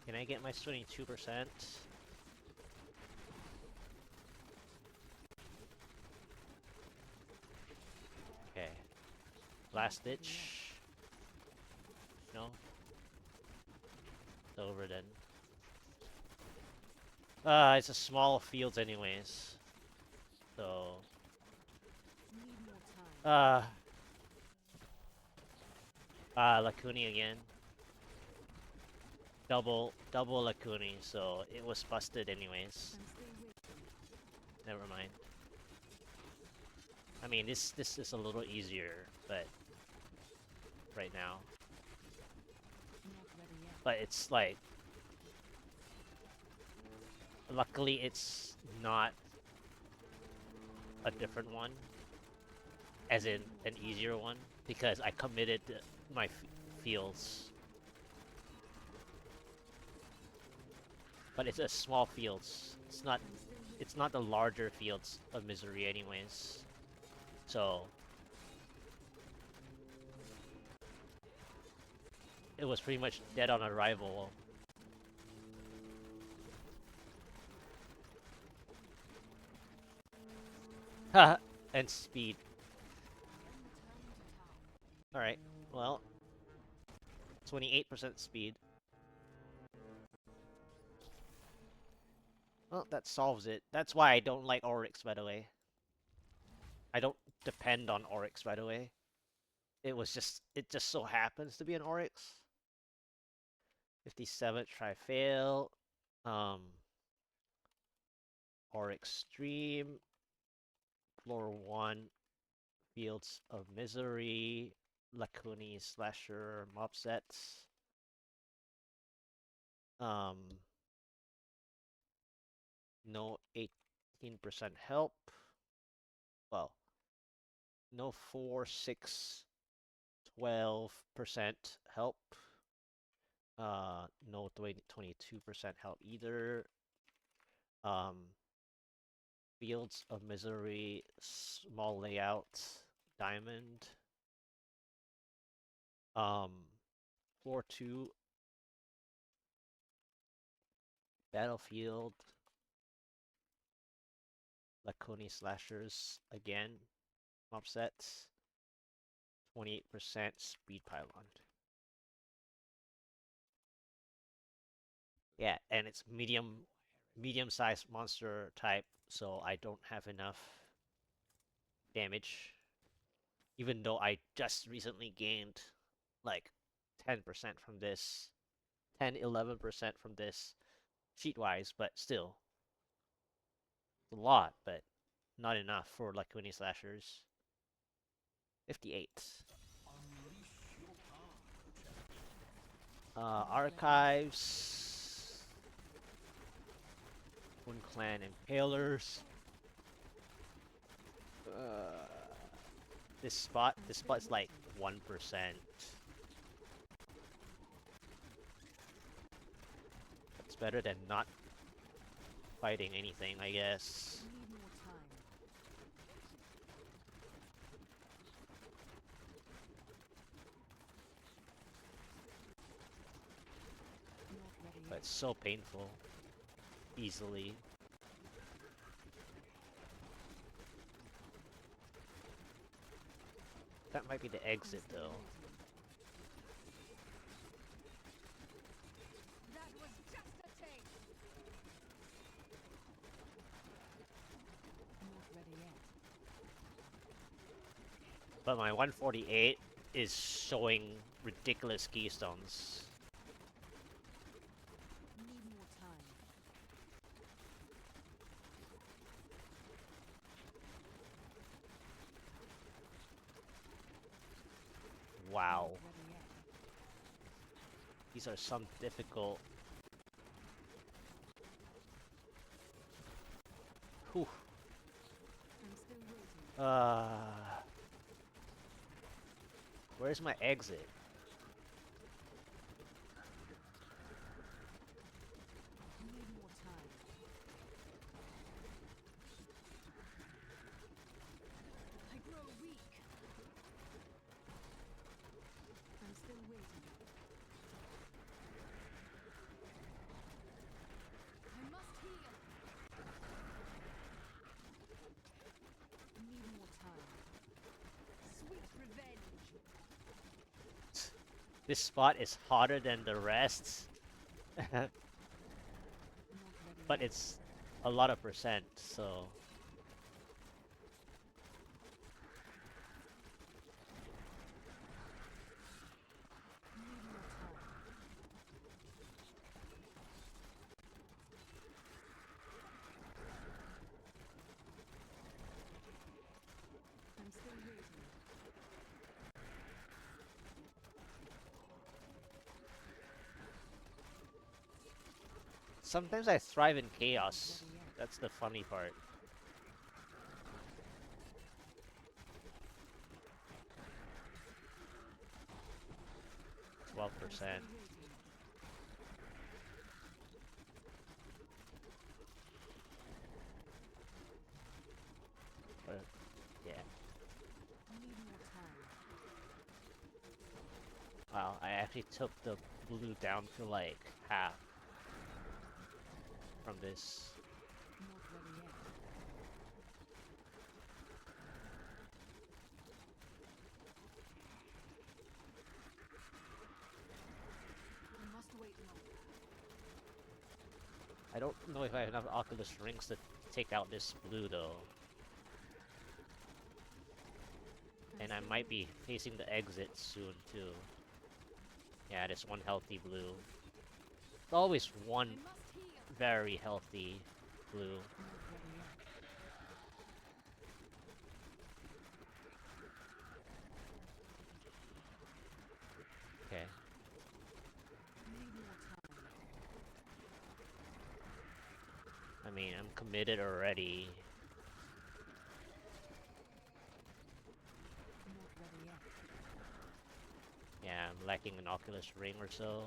Can I get my 22%? Okay. Last ditch. No. It's over then. It's a small fields anyways. So. Lacuni again. Double Lacuni, so it was busted anyways. Never mind. I mean, this is a little easier, but right now. But it's like, luckily it's not a different one, as in an easier one, because I committed my fields. But it's a small fields. It's not the larger fields of misery anyways. So it was pretty much dead on arrival. Haha, and speed. Alright, well, 28% speed. Well, that solves it. That's why I don't like Oryx, by the way. I don't depend on Oryx, by the way. It just so happens to be an Oryx. 57th, try fail. Oryx stream. Floor 1. Fields of Misery. Lacuni Slasher mob sets. No 18% help. Well, no 4, 6, 12% help. No 22% help either. Fields of Misery, small layout, diamond. Floor 2, battlefield. Lacuni slashers again. Mob sets. 28% speed pylon. Yeah, and it's medium-sized monster type, so I don't have enough damage. Even though I just recently gained like 10% from this, 10-11% from this sheet-wise, but still. It's a lot, but not enough for Lacuni slashers. 58. Archives. One Clan Impalers. This spot's like 1%. It's better than not fighting anything, I guess. But it's so painful. Easily. That might be the exit, though. But my 148 is showing ridiculous keystones. Wow. These are some difficult. Whew. Where's my exit? This spot is hotter than the rest, but it's a lot of percent, so... Sometimes I thrive in chaos. That's the funny part. %12. But, yeah. Wow, I actually took the blue down to like half from this. I don't know if I have enough Oculus rings to take out this blue though. And I might be facing the exit soon too. Yeah, this one healthy blue. Always one very healthy blue. Okay. I mean, I'm committed already. Yeah, I'm lacking an Oculus ring or so.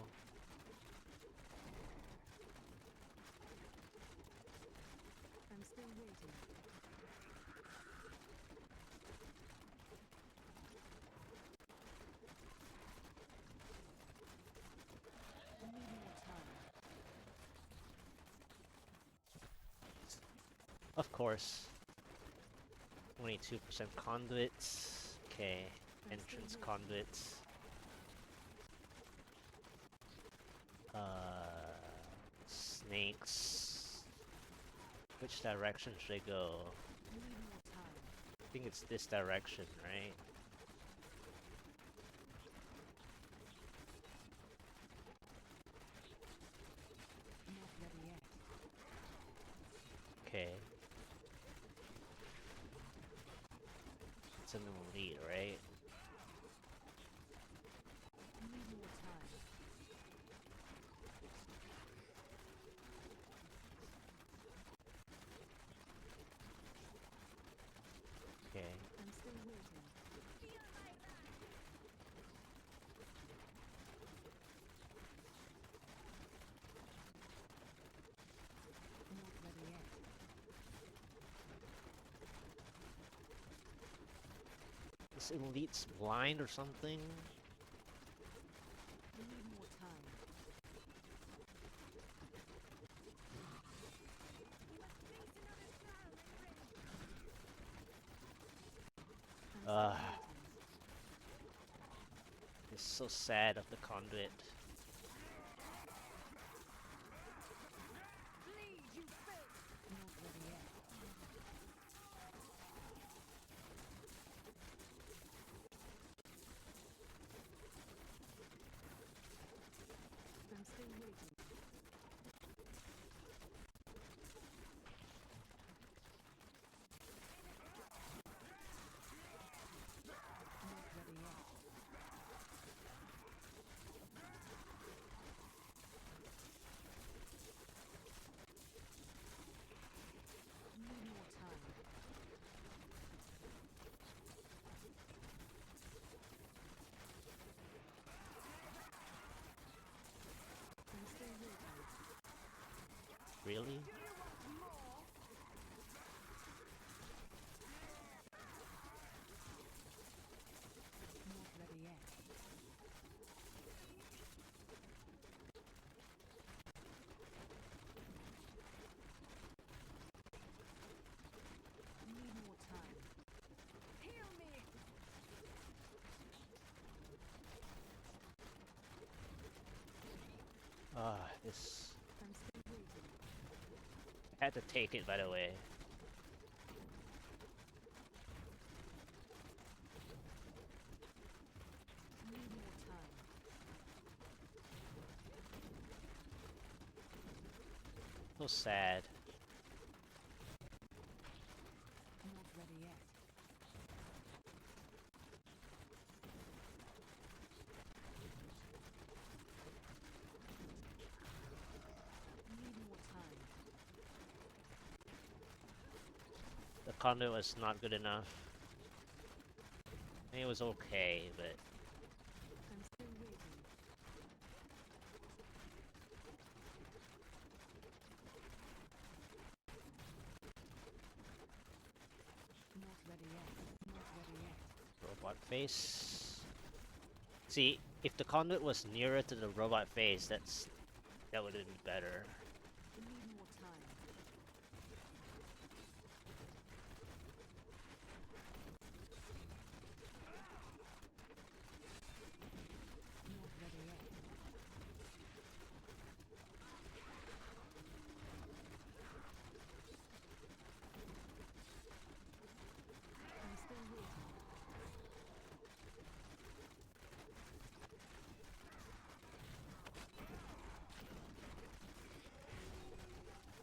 I'm still waiting. I need more time. Of course. 22% conduits. Okay. Entrance conduits. Snakes. Which direction should I go? I need more time. I think it's this direction, right? Not ready yet. Okay. It's an elite, right? I need more time. Okay. I'm still waiting. Not ready yet. This elite's blind or something? I need more time. I'm still Ugh. waiting. It's so sad of the conduit. Not ready yet. I'm still waiting. Not ready yet. I need more time. I'm still waiting. Really? Not ready yet. I need more time. Heal me. This... I'm still waiting. I had to take it, by the way. Need more time. So sad. Not ready yet. Need more time. The conduit was not good enough. I mean, it was okay, but I'm still waiting. Not ready yet. Not ready yet. robot face. See, if the conduit was nearer to the robot face, that would have been better. Need more time. Not ready yet. I'm still waiting.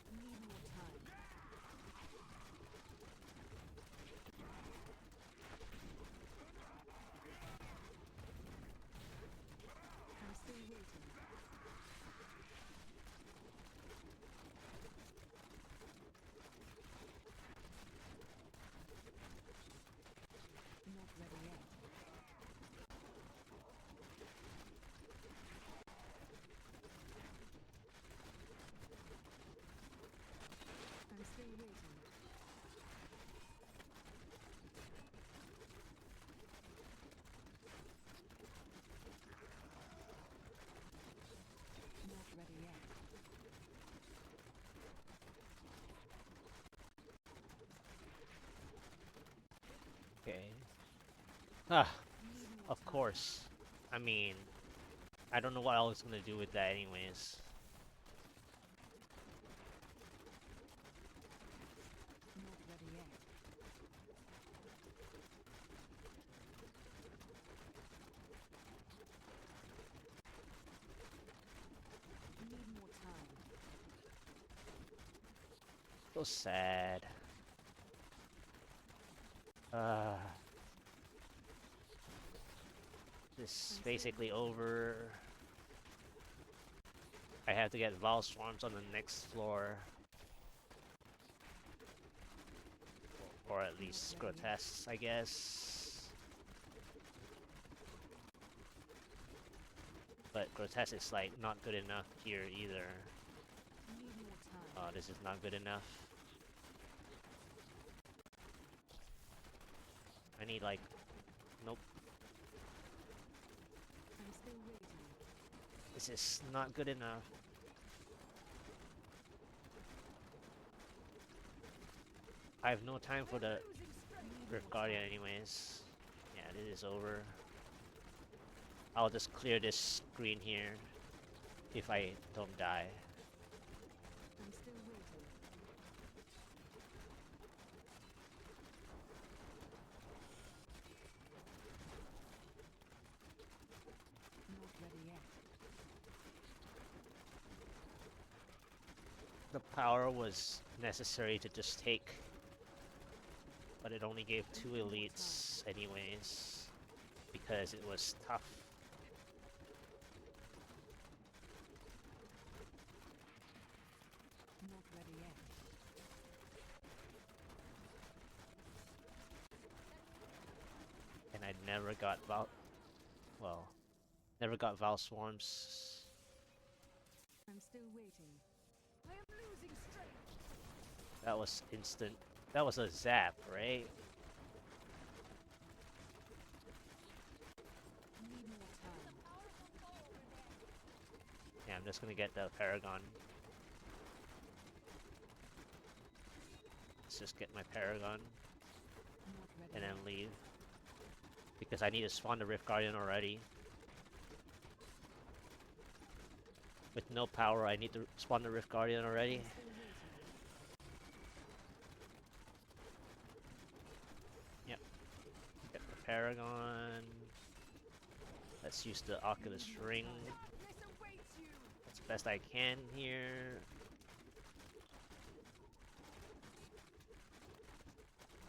Need more time. I'm still waiting. Not ready yet. I'm still waiting. Not ready yet. Okay. Ah, Need more of time. course. I mean, I don't know what I was gonna do with that anyways. Not ready yet. Need more time. So sad. Ah. This is basically over. I have to get Val Swarms on the next floor. Or at least Grotesques, I guess. But Grotesque is like not good enough here either. Need more time. Oh, this is not good enough. I need like... Nope. I'm still waiting. This is not good enough. I have no time for the Rift Guardian anyways. Yeah, this is over. I'll just clear this screen here if I don't die. I'm still waiting. Not ready yet. The power was necessary to just take, but it only gave 2 elites anyways, because it was tough. Not ready yet. And I never got never got Val Swarms. I'm still waiting. I am losing strength. That was instant. That was a zap, right? Need more time. Yeah, I'm just gonna get the Paragon. Let's just get my Paragon Not ready and then yet. leave. Because I need to spawn the Rift Guardian already. With no power, I need to spawn the Rift Guardian already. I'm still waiting. Yep. Get the Paragon. Let's use the Oculus Ring. Darkness awaits you. As best I can here.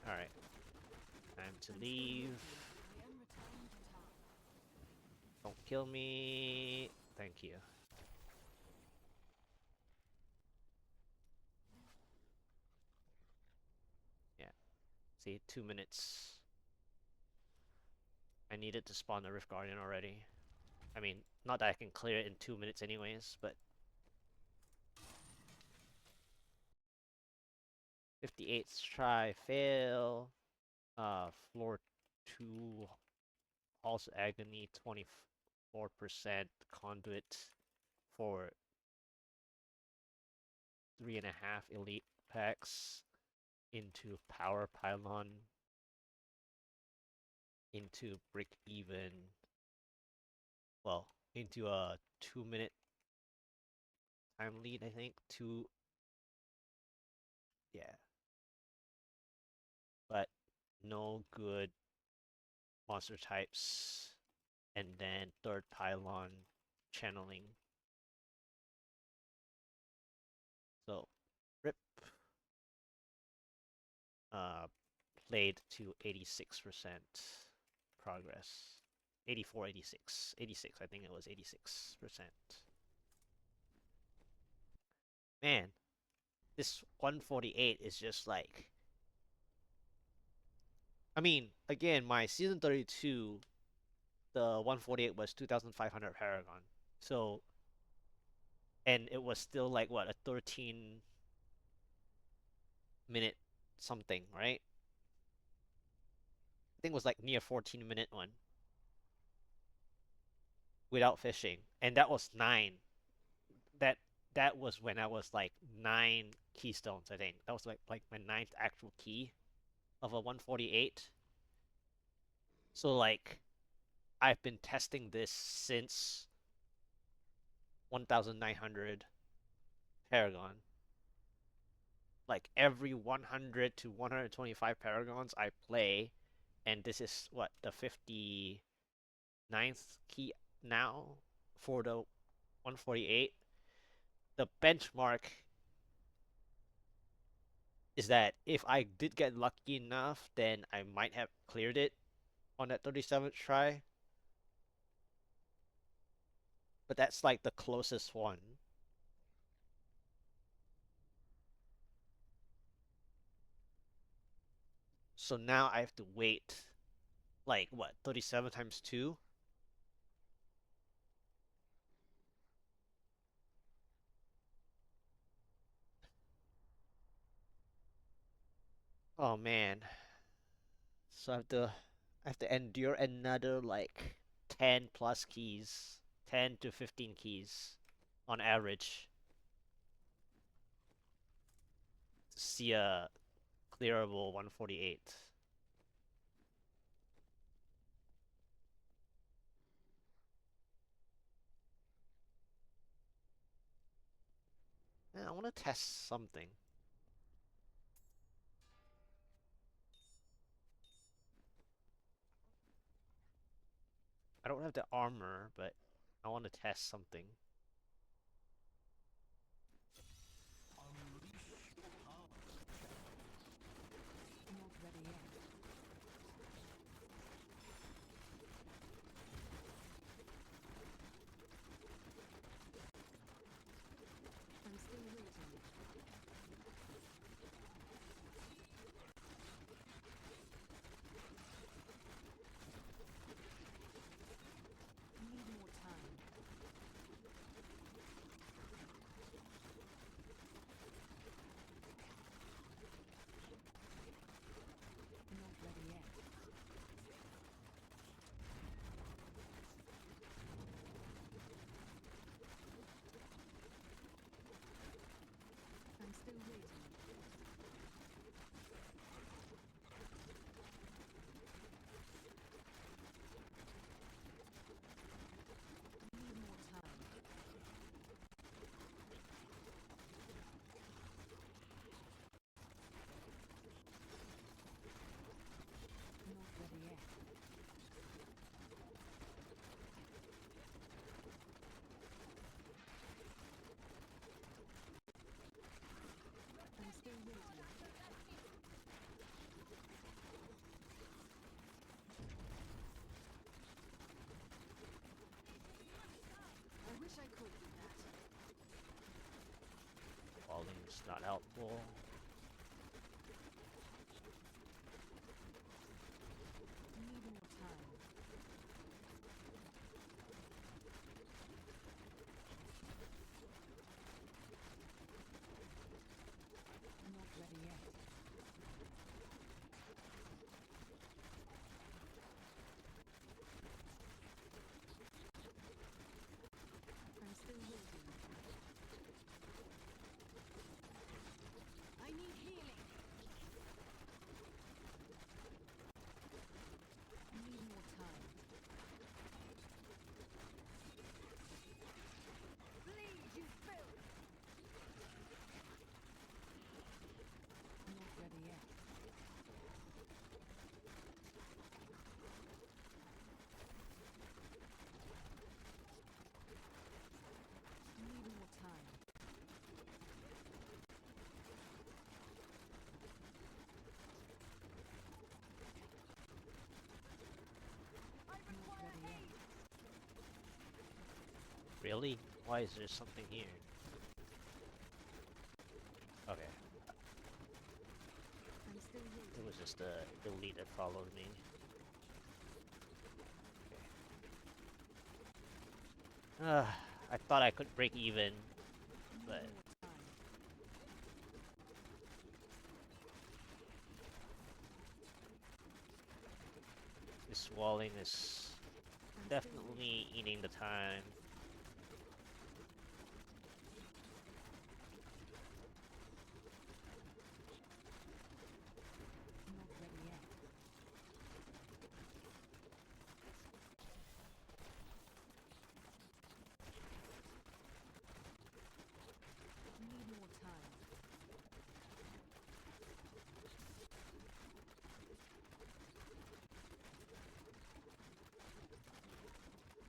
Alright. Time to leave. I am returning to town. Don't kill me. Thank you. Yeah. See, 2 minutes. I needed to spawn the Rift Guardian already. I mean, not that I can clear it in 2 minutes anyways, but 58th try, fail. Floor 2, Pulse Agony, 24% conduit for 3.5 elite packs into Power Pylon into Brick Even. Well, into a 2-minute time lead, I think. Yeah. But no good monster types. And then third pylon channeling. So, rip. Played to 86% progress. 84, 86. 86, I think it was 86%. Man, this 148 is just like... I mean, again, my season 32, the 148 was 2,500 Paragon. So, and it was still like, what, a 13-minute something, right? I think it was like near 14-minute one. Without fishing. And that was 9. That was when I was like 9 keystones, I think. That was like my 9th actual key of a 148. So like I've been testing this since 1900 Paragon. Like every 100 to 125 Paragons I play, and this is what, the 59th key now for the 148. The benchmark is that if I did get lucky enough, then I might have cleared it on that 37th try. But that's like the closest one. So now I have to wait, like, what, 37 times 2? Oh man. So I have to endure another like 10 plus keys, 10 to 15 keys on average to see a clearable 148. Yeah, I want to test something. I don't have the armor, but I want to test something. Not ready yet. I'm still waiting. Need more time. not helpful. Need more time. Not ready yet. I'm still waiting. I need healing. Need more time. Bleed, you filth! Not ready yet. Need more time. Not ready yet. Really? Why is there something here? Okay, I'm still it waiting. was just the elite that followed me. I thought I could break even, but Need more time. this walling is I'm still definitely eating the time. not ready yet. Need more time.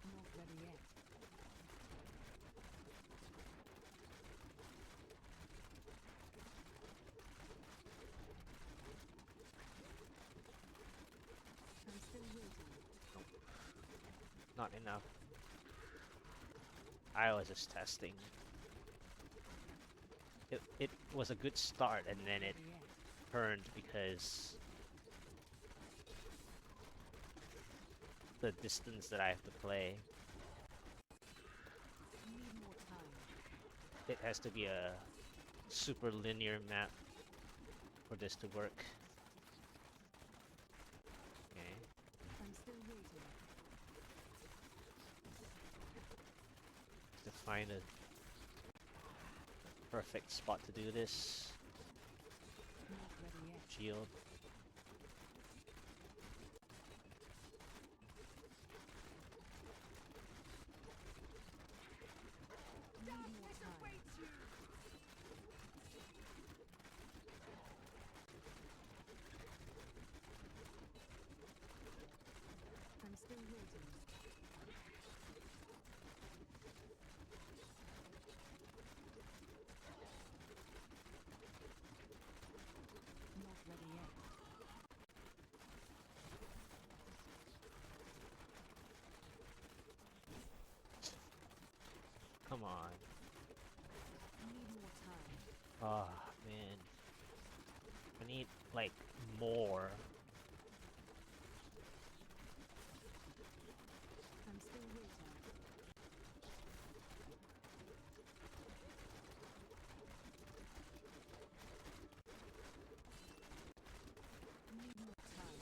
Not ready yet. I'm still waiting. Not enough. I was just testing. It was a good start, and then it Ready yet. turned because the distance that I have to play. Need more time. It has to be a super linear map for this to work. Okay. I'm still waiting. To find a perfect spot to do this. Not ready yet. Shield. Need more time. I'm still waiting. Not ready yet. Come on. Need more time. Ah, man. I need, like, more. I'm still waiting. Need more time.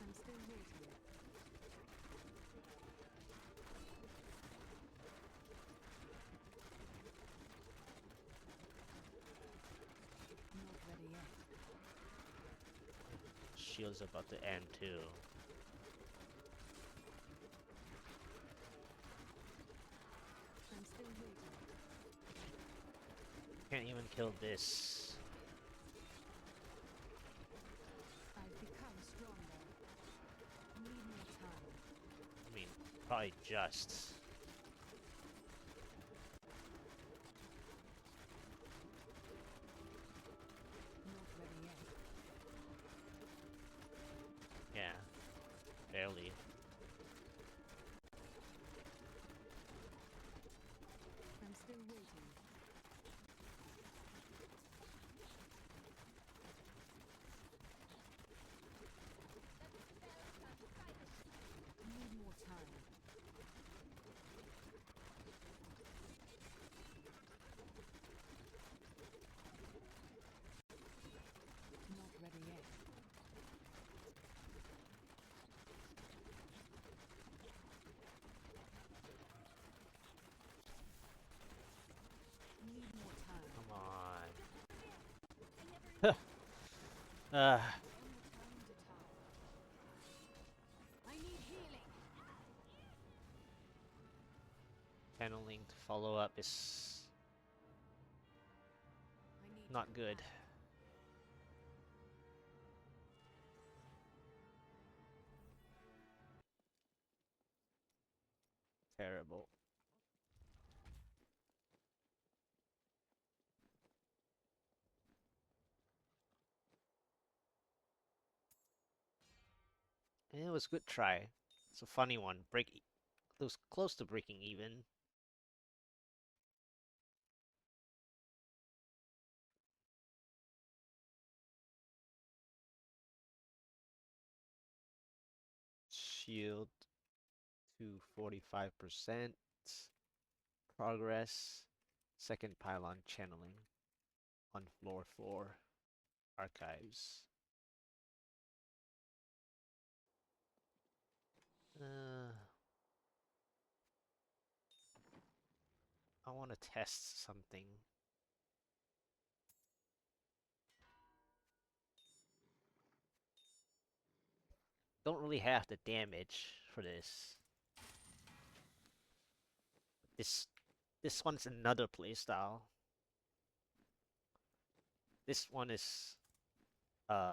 I'm still waiting. Not ready yet. Shield's about to end too. I'm still waiting. Can't even kill this. I've become stronger. Need more time. I mean, probably just. Not ready yet. Yeah. early. I'm still waiting. Need more time. Not ready yet. Need more time. Come on. On the time to tower. I need healing. Channeling to follow up is I need not to good. attack. Terrible. And it was a good try. It's a funny one. It was close to breaking even. Shield to 45%. Progress. Second pylon channeling. On floor 4. Archives. I want to test something. Don't really have the damage for this. This this one's another playstyle. This one is I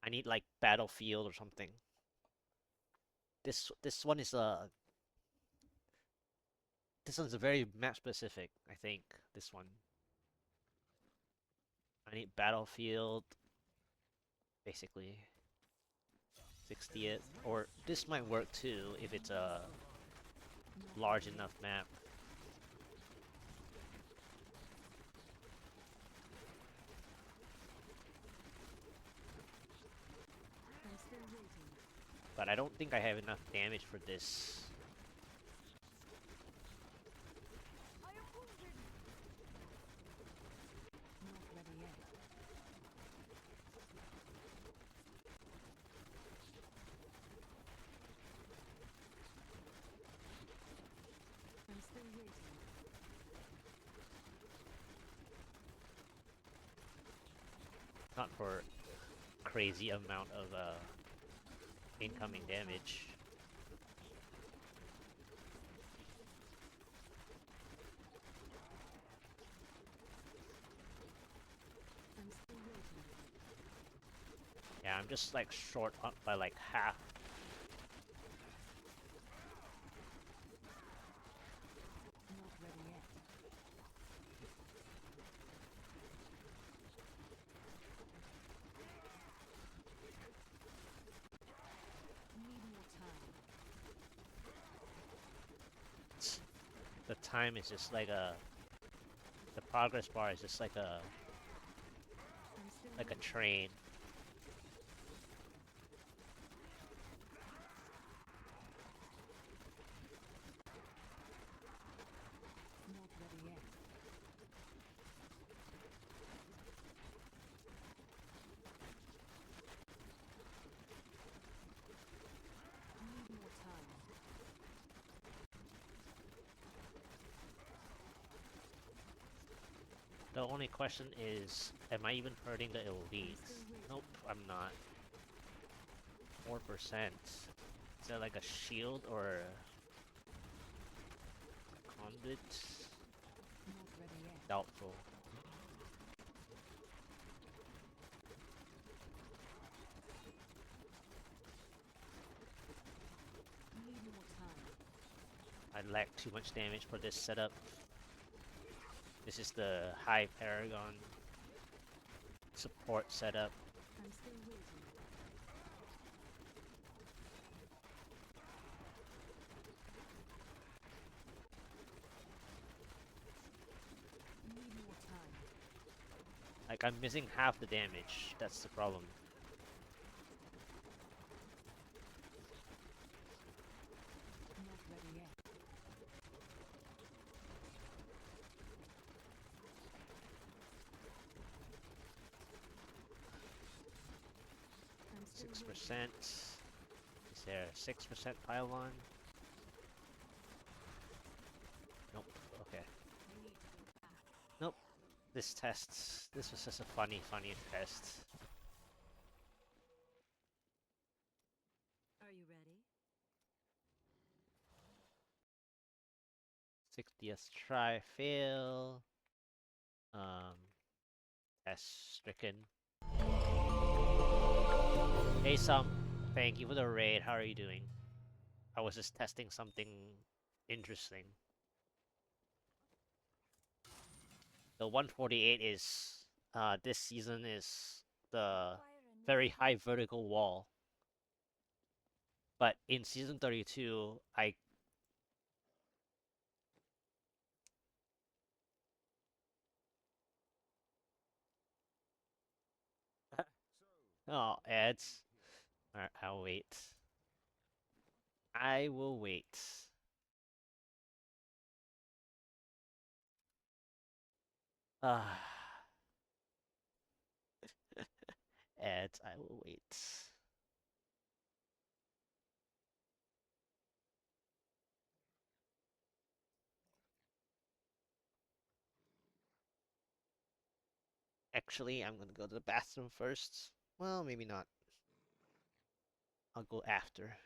need like Battlefield or something. This one is this one's a very map specific, I think. This one. I need Battlefield basically 60th, or this might work too if it's a Not large ready enough yet. map. I'm still waiting. But I don't think I have enough damage for this. I am wounded. Not ready yet. I'm still waiting. Not for crazy amount of incoming Need more time. damage. I'm still waiting. Yeah, I'm just like short up by like half. Not ready yet. Need more time. The time is just like the progress bar is just I'm still like a waiting. train. Not ready yet. Need more time. The only question is, am I even hurting the I'm elites? still waiting. Nope, I'm not. 4%. Is that like a shield or a conduit? Not ready yet. Doubtful. Need more time. I lack too much damage for this setup. This is the high Paragon support setup. I'm still waiting. Like, I'm missing half the damage. That's the problem. Not ready yet. I'm still 6%. Is there a 6% pylon? Nope. Okay. I need to go back. Nope. This was just a funny test. Are you ready? 60th try, fail. Test stricken. Hey, thank you for the raid. How are you doing? I was just testing something interesting. The 148 is, this season is the very high vertical wall. But in season 32, Oh, ads. Alright, I'll wait. I will wait. Ah, ads, I will wait. Actually, I'm gonna go to the bathroom first. Well, maybe not. I'll go after.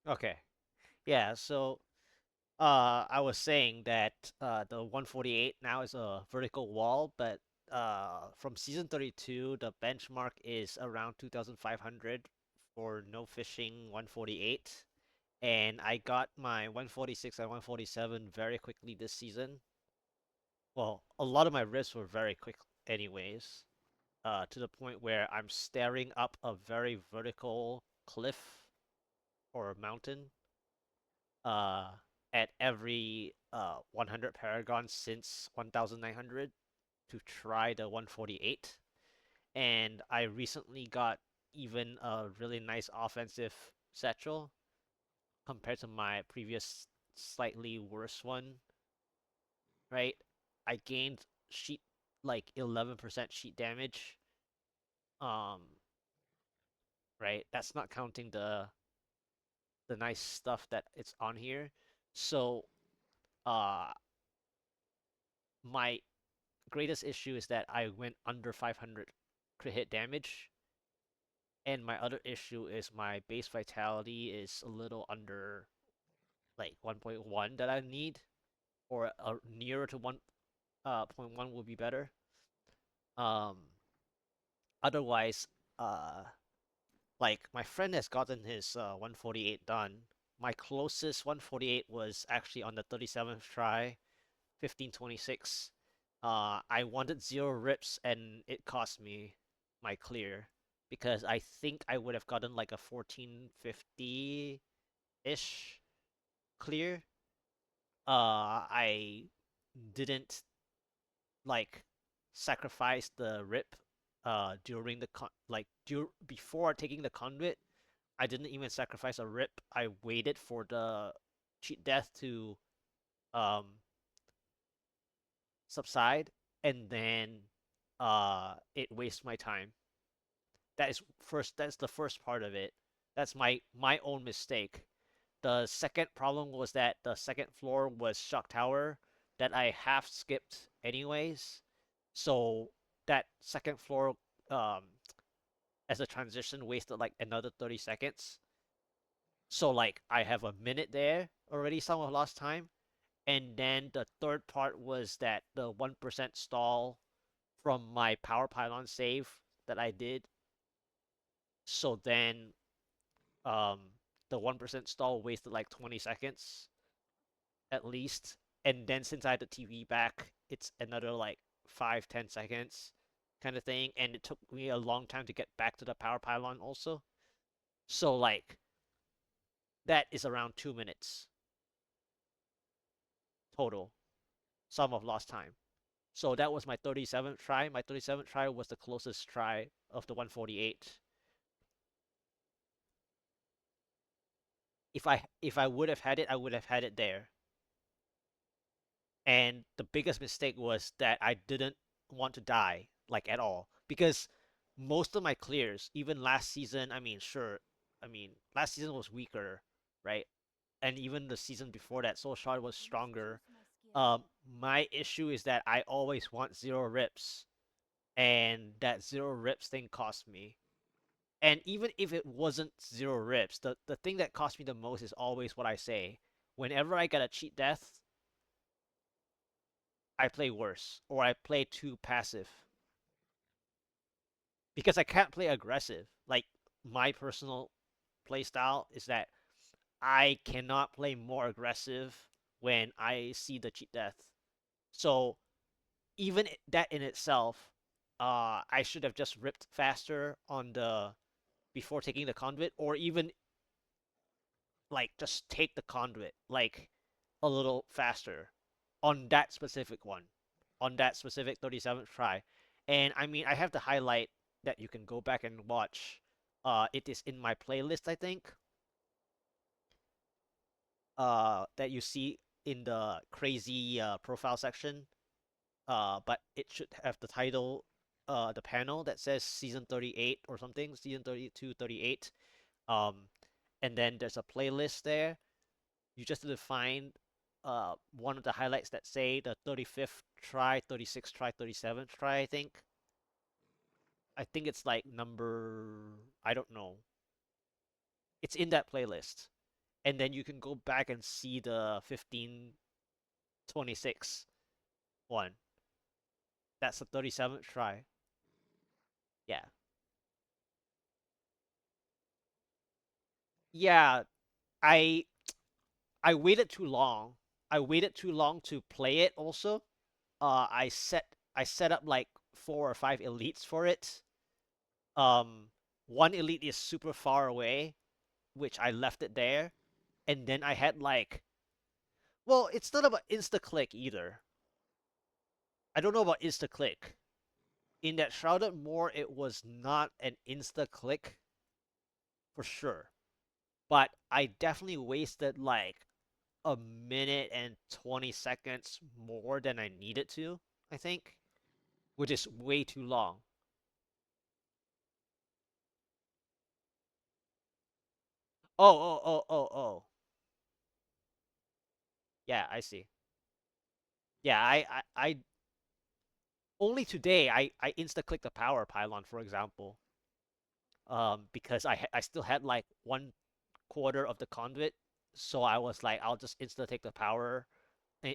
Okay. Yeah, so I was saying that the 148 now is a vertical wall, but from season 32, the benchmark is around 2,500 for no fishing 148. And I got my 146 and 147 very quickly this season. Well, a lot of my rips were very quick anyways, to the point where I'm staring up a very vertical cliff or mountain uh, at every 100 Paragon since 1900 to try the 148. And I recently got even a really nice offensive satchel compared to my previous slightly worse one, right? I gained sheet like 11% sheet damage. Um, right? That's not counting the nice stuff that it's on here. So, uh, my greatest issue is that I went under 500 crit hit damage, and my other issue is my base vitality is a little under like 1.1 that I need, or nearer to 1 point 1 would be better. Um, Otherwise, uh, like my friend has gotten his 148 done. My closest 148 was actually on the 37th try, 1526. I wanted 0 rips and it cost me my clear because I think I would have gotten like a 1450-ish clear. I didn't like sacrifice the rip during the before taking the conduit. I didn't even sacrifice a rip. I waited for the cheat death to um subside, and then it wastes my time. That's the first part of it. That's my own mistake. The second problem was that the second floor was shock tower that I half skipped anyways. So that second floor um as a transition wasted like another 30 seconds. So like I have a minute there already, some of lost time. And then the third part was that the 1% stall from my power pylon save that I did. So then um the 1% stall wasted like 20 seconds at least. And then since I had the TV back, it's another like 5-10 seconds kind of thing. And it took me a long time to get back to the power pylon also. So like that is around 2 minutes total, sum of lost time. So that was my 37th try. My 37th try was the closest try of the 148. If I would have had it, I would have had it there. And the biggest mistake was that I didn't want to die like at all because most of my clears, even last season, I mean, sure, I mean, last season was weaker, right? And even the season before that, Soul Shard was stronger. My issue is that I always want 0 rips, and that 0 rips thing cost me. And even if it wasn't 0 rips, the thing that cost me the most is always what I say. Whenever I get a cheat death, I play worse, or I play too passive. Because I can't play aggressive. Like, my personal play style is that I cannot play more aggressive when I see the cheat death. So, even that in itself, I should have just ripped faster on the before taking the conduit, or even like just take the conduit like a little faster on that specific one, on that specific 37th try. And I mean, I have the highlight that you can go back and watch. It is in my playlist, I think. That you see in the crazy profile section. But it should have the title, the panel that says season 38 or something, season 32, 38. Um, and then there's a playlist there. You just need to find one of the highlights that say the 35th try, 36th try, 37th try, I think. I think it's like number, I don't know. It's in that playlist. And then you can go back and see the 1526 one. That's the 37th try. Yeah. Yeah, I I waited too long. I waited too long to play it also. I set up like 4 or 5 elites for it. Um, one elite is super far away, which I left it there, and then I had like, well, it's not about insta click either. I don't know about insta click. In that Shrouded Moor, it was not an insta click for sure, but I definitely wasted like a minute and 20 seconds more than I needed to, I think, which is way too long. Oh, oh, oh, oh, oh. Yeah, I see. Yeah, I only today I insta clicked the power pylon, for example, because I still had like 1/4 of the conduit, so I was like, I'll just insta take the power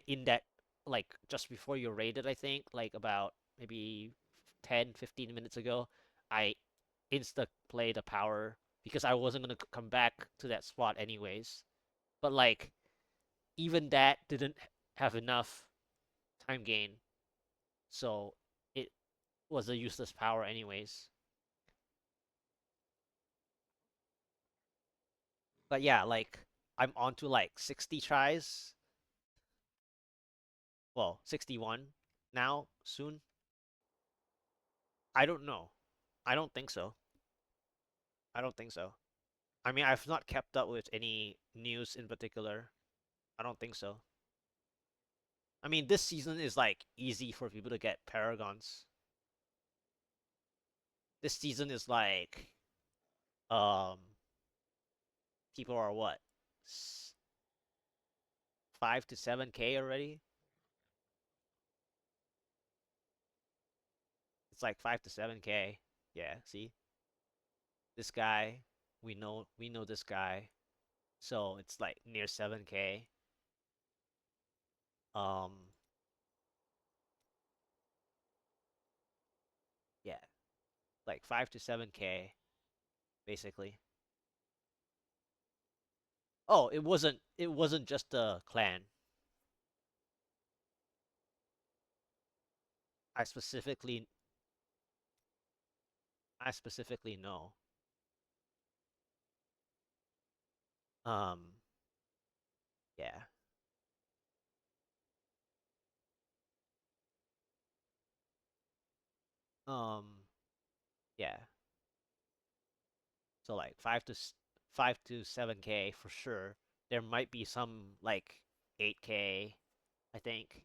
in that, like just before you raided, I think, like about maybe 10-15 minutes ago, I insta play the power because I wasn't gonna come back to that spot anyways. But like even that didn't have enough time gain, so it was a useless power anyways. But yeah, like I'm on to like 60 tries. Well, 61 now, soon. I don't know. I don't think so. I don't think so. I mean, I've not kept up with any news in particular. I don't think so. I mean, this season is like easy for people to get paragons. This season is like um people are what? 5 to 7K already? It's like 5 to 7K. Yeah, see? This guy, we know this guy. So it's like near 7K. Um, yeah, like 5 to 7K basically. Oh, it wasn't just the clan. I specifically I specifically know. Um, yeah. Yeah. So like 5 to 7K for sure. There might be some like 8K, I think,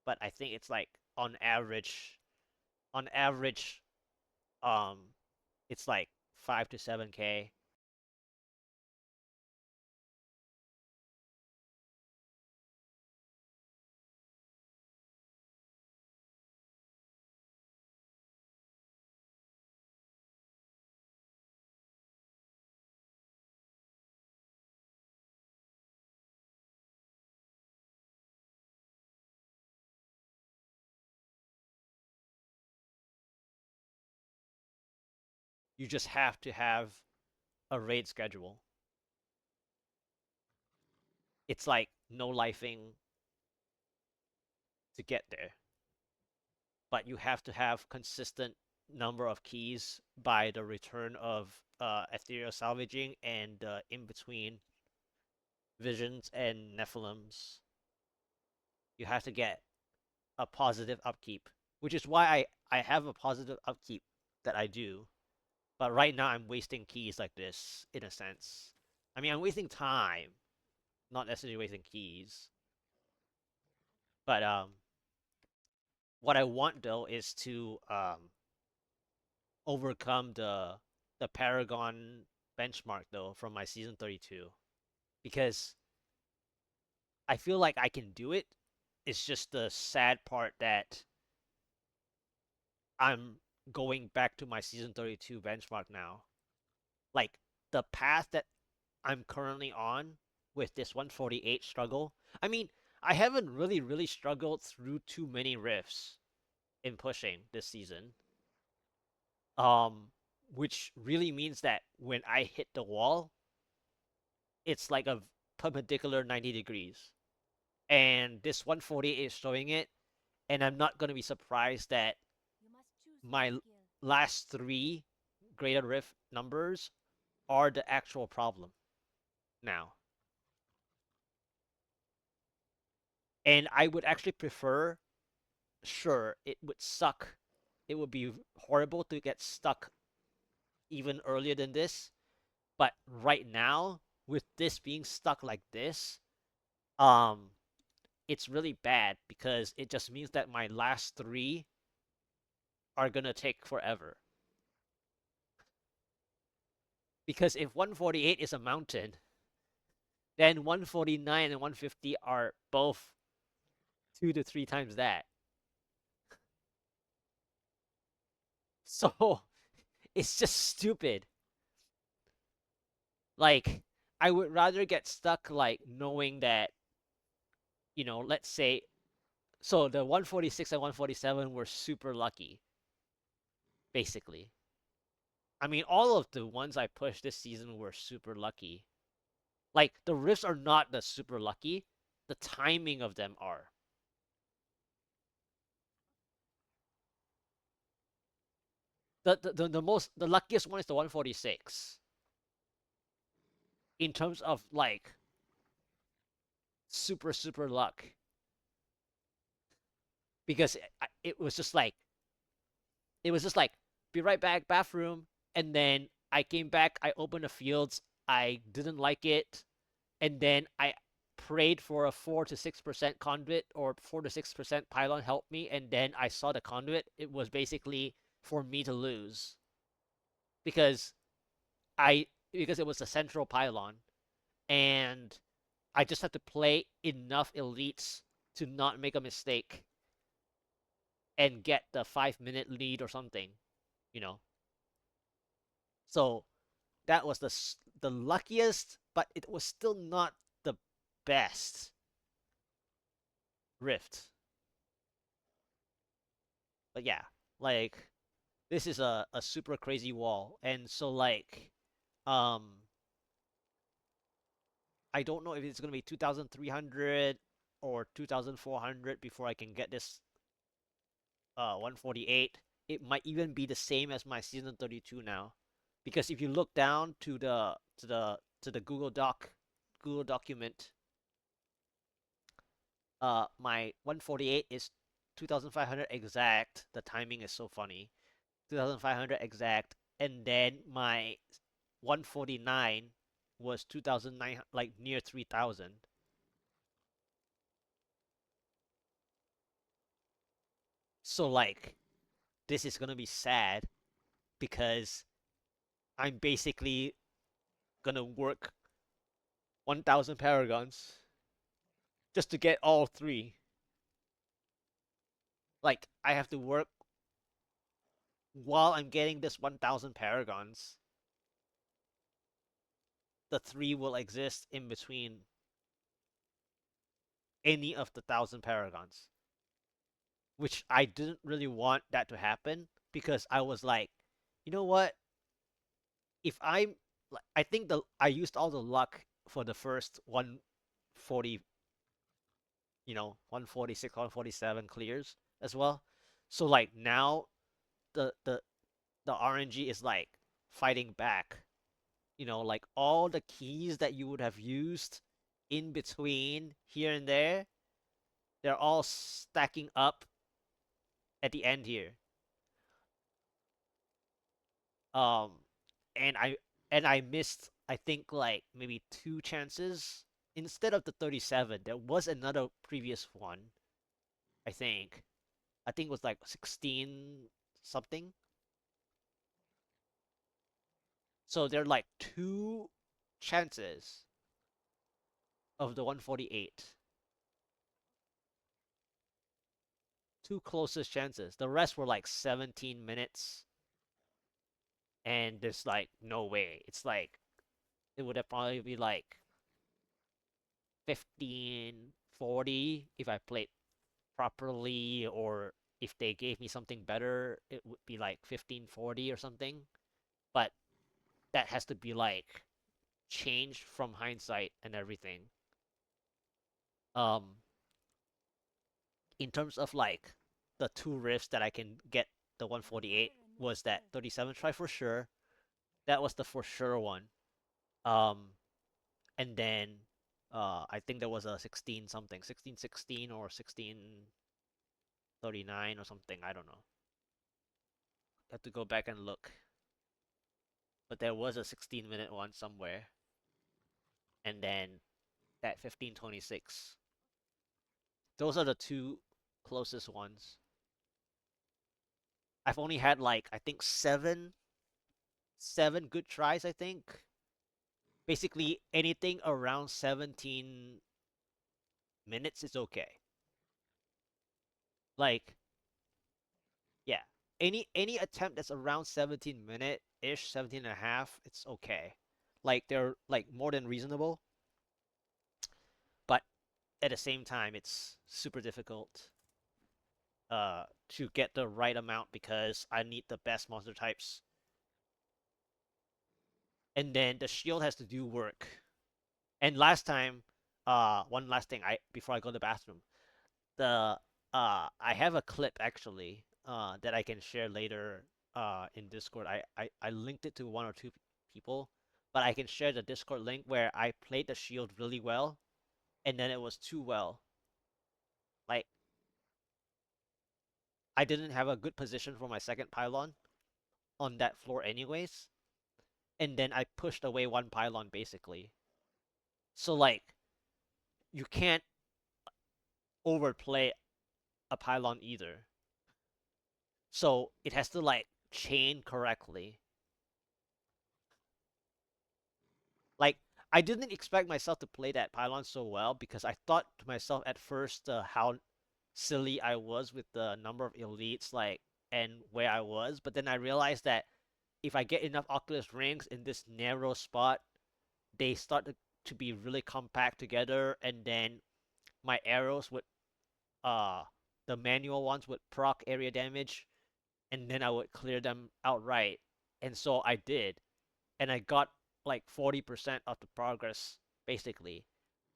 but I think it's like on average, um, it's like 5 to 7K. You just have to have a raid schedule. It's like no lifing to get there, but you have to have consistent number of keys by the return of ethereal salvaging and in between visions and Nephilims. You have to get a positive upkeep, which is why I have a positive upkeep that I do. But right now I'm wasting keys like this in a sense. I mean, I'm wasting time, not necessarily wasting keys. But what I want though is to overcome the Paragon benchmark though from my season 32 because I feel like I can do it. It's just the sad part that I'm going back to my season 32 benchmark now. Like the path that I'm currently on with this 148 struggle. I mean, I haven't really struggled through too many rifts in pushing this season. Um which really means that when I hit the wall, it's like a perpendicular 90 degrees. And this 148 is showing it, and I'm not going to be surprised that my last three greater rift numbers are the actual problem now. And I would actually prefer, sure, it would suck. It would be horrible to get stuck even earlier than this. But right now, with this being stuck like this, um, it's really bad because it just means that my last three are gonna take forever. Because if 148 is a mountain, then 149 and 150 are both 2 to 3 times that. So it's just stupid. Like, I would rather get stuck like knowing that, let's say, so the 146 and 147 were super lucky, basically. I mean, all of the ones I pushed this season were super lucky. Like, the rifts are not the super lucky, the timing of them are. The luckiest one is the 146 in terms of like super luck because it was just like be right back bathroom, and then I came back, I opened the fields, I didn't like it, and then I prayed for a 4 to 6% conduit or 4 to 6% pylon help me, and then I saw the conduit. It was basically for me to lose because because it was a central pylon, and I just had to play enough elites to not make a mistake and get the 5 minute lead or something, you know. So that was the luckiest, but it was still not the best rift. But yeah, like this is a super crazy wall, and so like I don't know if it's gonna be 2,300 or 2,400 before I can get this 148. It might even be the same as my season 32 now, because if you look down to the Google document, my 148 is 2,500 exact. The timing is so funny. 2,500 exact, and then my 149 was 2,900, like near 3,000. So like this is gonna be sad because I'm basically gonna work 1,000 paragons just to get all three. Like I have to work while I'm getting this 1,000 paragons. The three will exist in between any of the 1,000 paragons, which I didn't really want that to happen because I was like, you know what? If I'm, I think I used all the luck for the first 140, 146, 147 clears as well. So like now the the the RNG is like fighting back. Like all the keys that you would have used in between here and there, they're all stacking up at the end here. Um, and I missed, I think, like maybe two chances instead of the 37. There was another previous one, I think. I think it was like 16 something. So there are like two chances of the 148. Two closest chances. The rest were like 17 minutes, and there's like no way. It's like it would have probably be like 1540 if I played properly, or if they gave me something better, it would be like 1540 or something. But that has to be like changed from hindsight and everything. Um, in terms of like the two rifts that I can get the 148 was that 37 try for sure. That was the for sure one. Um, and then I think there was a 16 something, 1616 or 1639 or something. I don't know. Have to go back and look. But there was a 16-minute one somewhere, and then that 1526. Those are the two closest ones. I've only had like I think seven good tries, I think. Basically anything around 17 minutes is okay. Like, yeah. Any attempt that's around 17-minute-ish, 17 and a half, it's okay. Like they're like more than reasonable, but at the same time it's super difficult to get the right amount because I need the best monster types. And then the shield has to do work. And last time, one last thing, I before I go to the bathroom, the I have a clip actually that I can share later in Discord. I linked it to one or two people, but I can share the Discord link where I played the shield really well, and then it was too well. Like I didn't have a good position for my second pylon on that floor anyways, and then I pushed away one pylon basically. So like you can't overplay a pylon either. So it has to like chain correctly. Like I didn't expect myself to play that pylon so well because I thought to myself at first how silly I was with the number of elites like and where I was, but then I realized that if I get enough Oculus rings in this narrow spot, they start to be really compact together, and then my arrows would uh the manual ones would proc area damage, and then I would clear them outright. And so I did, and I got like 40% of the progress basically.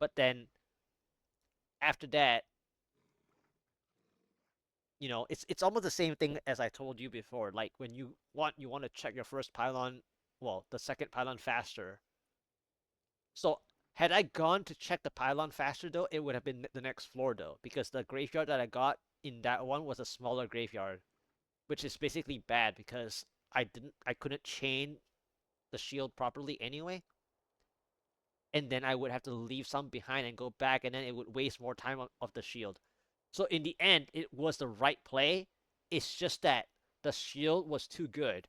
But then after that, it's almost the same thing as I told you before. Like when you want to check your first pylon, well, the second pylon faster. So had I gone to check the pylon faster though, it would have been the next floor though, because the graveyard that I got in that one was a smaller graveyard, which is basically bad because I couldn't chain the shield properly anyway, and then I would have to leave some behind and go back, and then it would waste more time of the shield. So in the end, it was the right play. It's just that the shield was too good.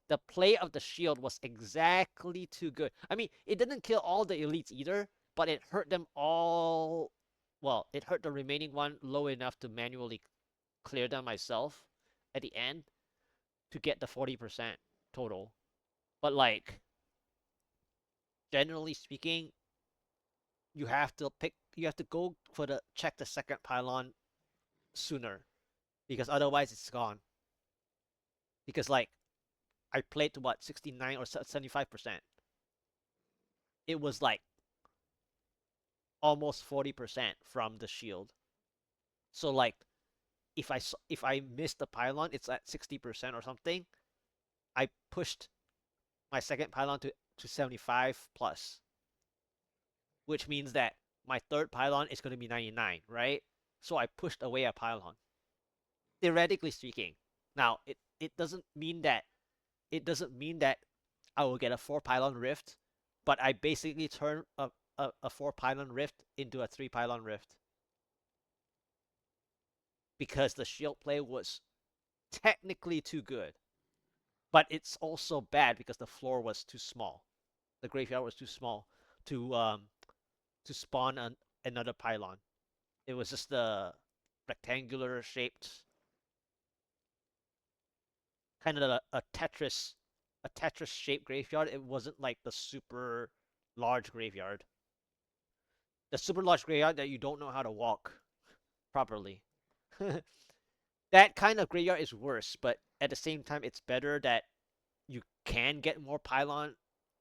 The play of the shield was exactly too good. I mean, it didn't kill all the elites either, but it hurt them all. Well, it hurt the remaining one low enough to manually clear them myself at the end to get the 40% total. But like, generally speaking, you have to go for the check the second pylon sooner, because otherwise it's gone. Because like I played to what, 69 or 75%. It was like almost 40% from the shield. So like if I missed the pylon, it's at 60% or something. I pushed my second pylon to 75 plus, which means that my third pylon is going to be 99, right? So I pushed away a pylon, theoretically speaking. Now it doesn't mean that I will get a 4 pylon rift, but I basically turn a 4 pylon rift into a 3 pylon rift because the shield play was technically too good. But it's also bad because the floor was too small. The graveyard was too small to spawn another pylon. It was just a rectangular shaped, kind of a Tetris shaped graveyard. It wasn't like the super large graveyard. The super large graveyard that you don't know how to walk properly. That kind of graveyard is worse, but at the same time, it's better that you can get more pylon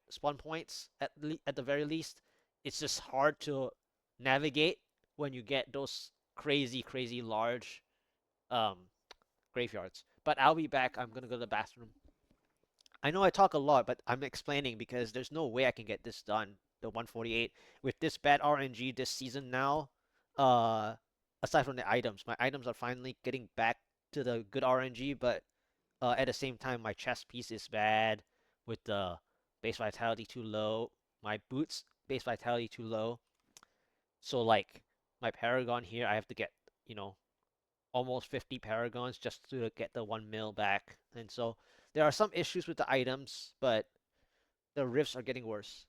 spawn points at the very least. It's just hard to navigate when you get those crazy, crazy large um, graveyards. But I'll be back. I'm gonna go to the bathroom. I know I talk a lot, but I'm explaining because there's no way I can get this done. The 148 with this bad RNG this season now. Uh, Aside from the items, my items are finally getting back to the good RNG, but at the same time, my chest piece is bad with the base vitality too low. My boots base vitality too low. So like my paragon here, I have to get you know almost 50 paragons just to get the 1 mil back. And so there are some issues with the items, but the rifts are getting worse.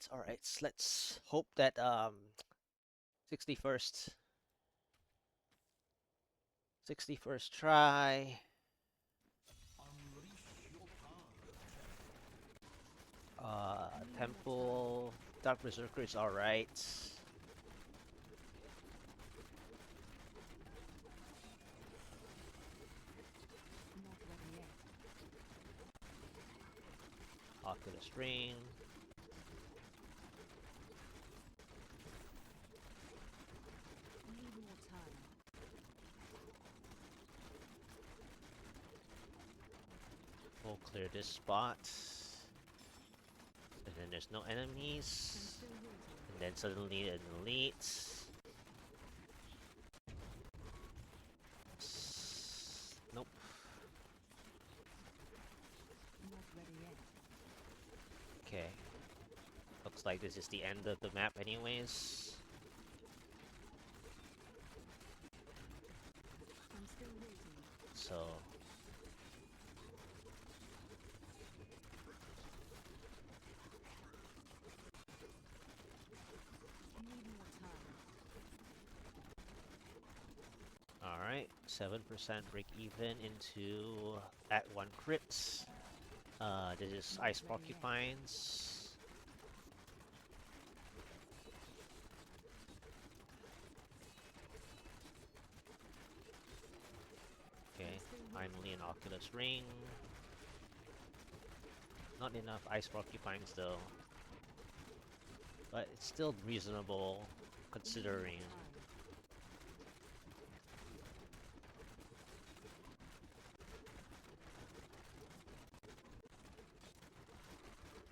All right. Let's hope that 61st try. Temple Dark Berserker is all right. Not ready yet. Oculus Ring. Need more time. We'll clear this spot. And then there's no I'm enemies. still waiting. And then suddenly an elite. Nope. Not ready yet. Okay. Looks like this is the end of the map anyways. I'm still waiting. So Need more time. alright. 7% break even into at 1 crit. This is Not Ice ready yet. Porcupines. Okay, finally an Oculus Ring. Not enough Ice Porcupines though. But it's still reasonable considering. Time.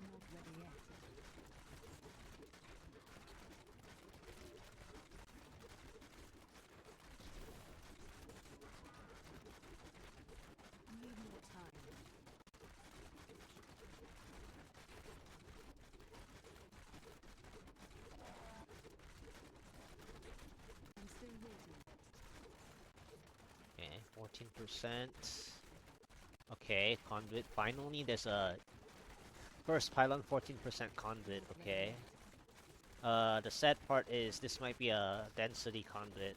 Not ready yet. Need more time. I'm still waiting. Okay, 14%. Okay, conduit. Finally, there's a first pylon 14% conduit. Okay. The sad part is this might be a density conduit.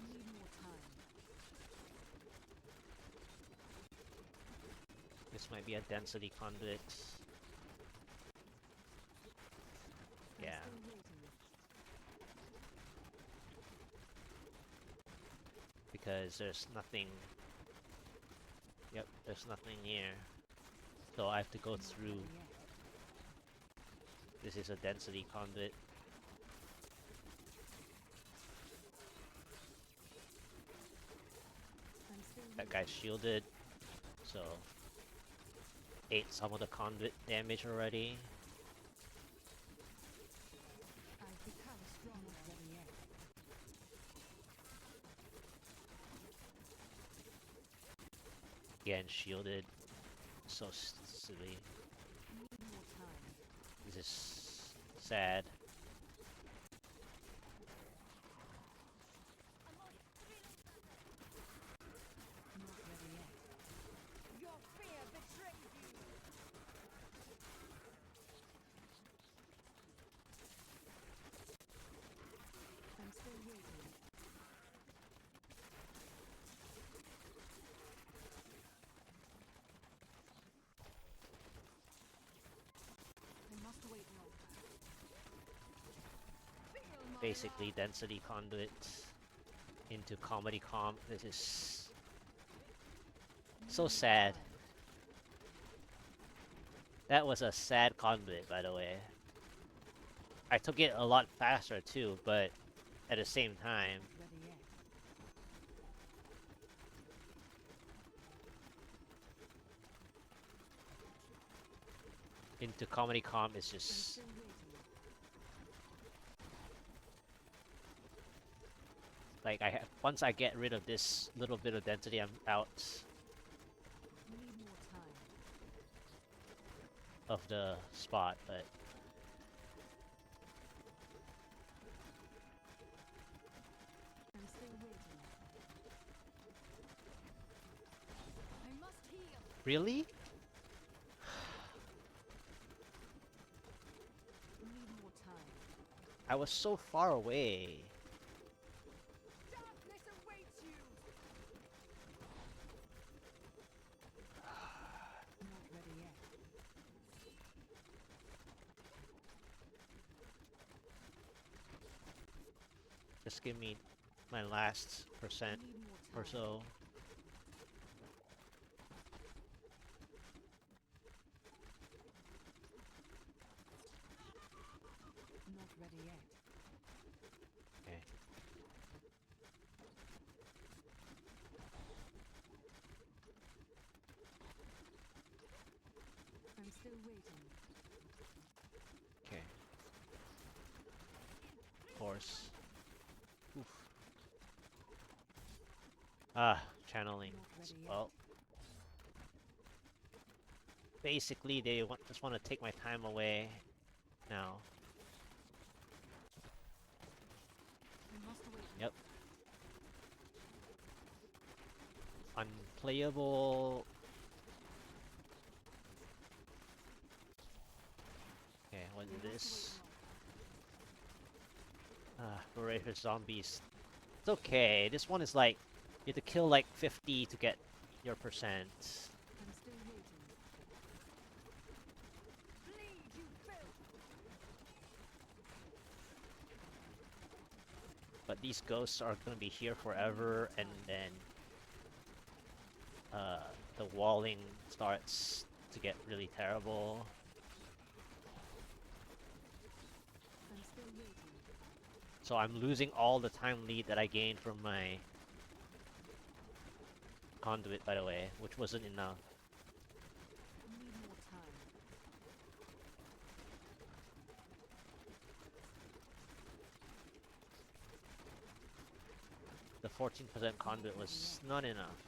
Need more time. This might be a density conduit. I'm Yeah. still waiting. Because there's nothing. Yep, there's nothing here. So I have to go Not through. ready yet. This is a density conduit. I'm still That guy's shielded. So ate some of the conduit damage already. I've become strong. Not ready yet. Again, shielded. So silly. Need more time. This is sad. Not ready yet. Your fear betrays you! I'm still waiting. I must wait longer. Feel my Basically, wrath. density conduit into comedy comp. This is so sad. That was a sad conduit, by the way. I took it a lot faster too, but at the same time, Not ready yet. into comedy comp is I'm just still waiting. like once I get rid of this little bit of density, I'm out Need more time. of the spot. But I'm still waiting. I must heal. really, I was so far away. Darkness awaits you. Not ready yet. Just give me my last percent Need more or time. so. Not ready yet. Okay. I'm still waiting. Okay. Of course. Oof. Ah, channeling. Not ready yet. Well, basically they just want to take my time away now. I must wait. Yep. Unplayable. Okay, what is this? Voracious zombies. It's okay. This one is like, you have to kill like 50 to get your percent. I'm still waiting. Bleed, you filth. But these ghosts are gonna be here forever, and then the walling starts to get really terrible. I'm still waiting. So I'm losing all the time lead that I gained from my conduit, by the way, which wasn't enough. Need more time. The 14% conduit was not enough.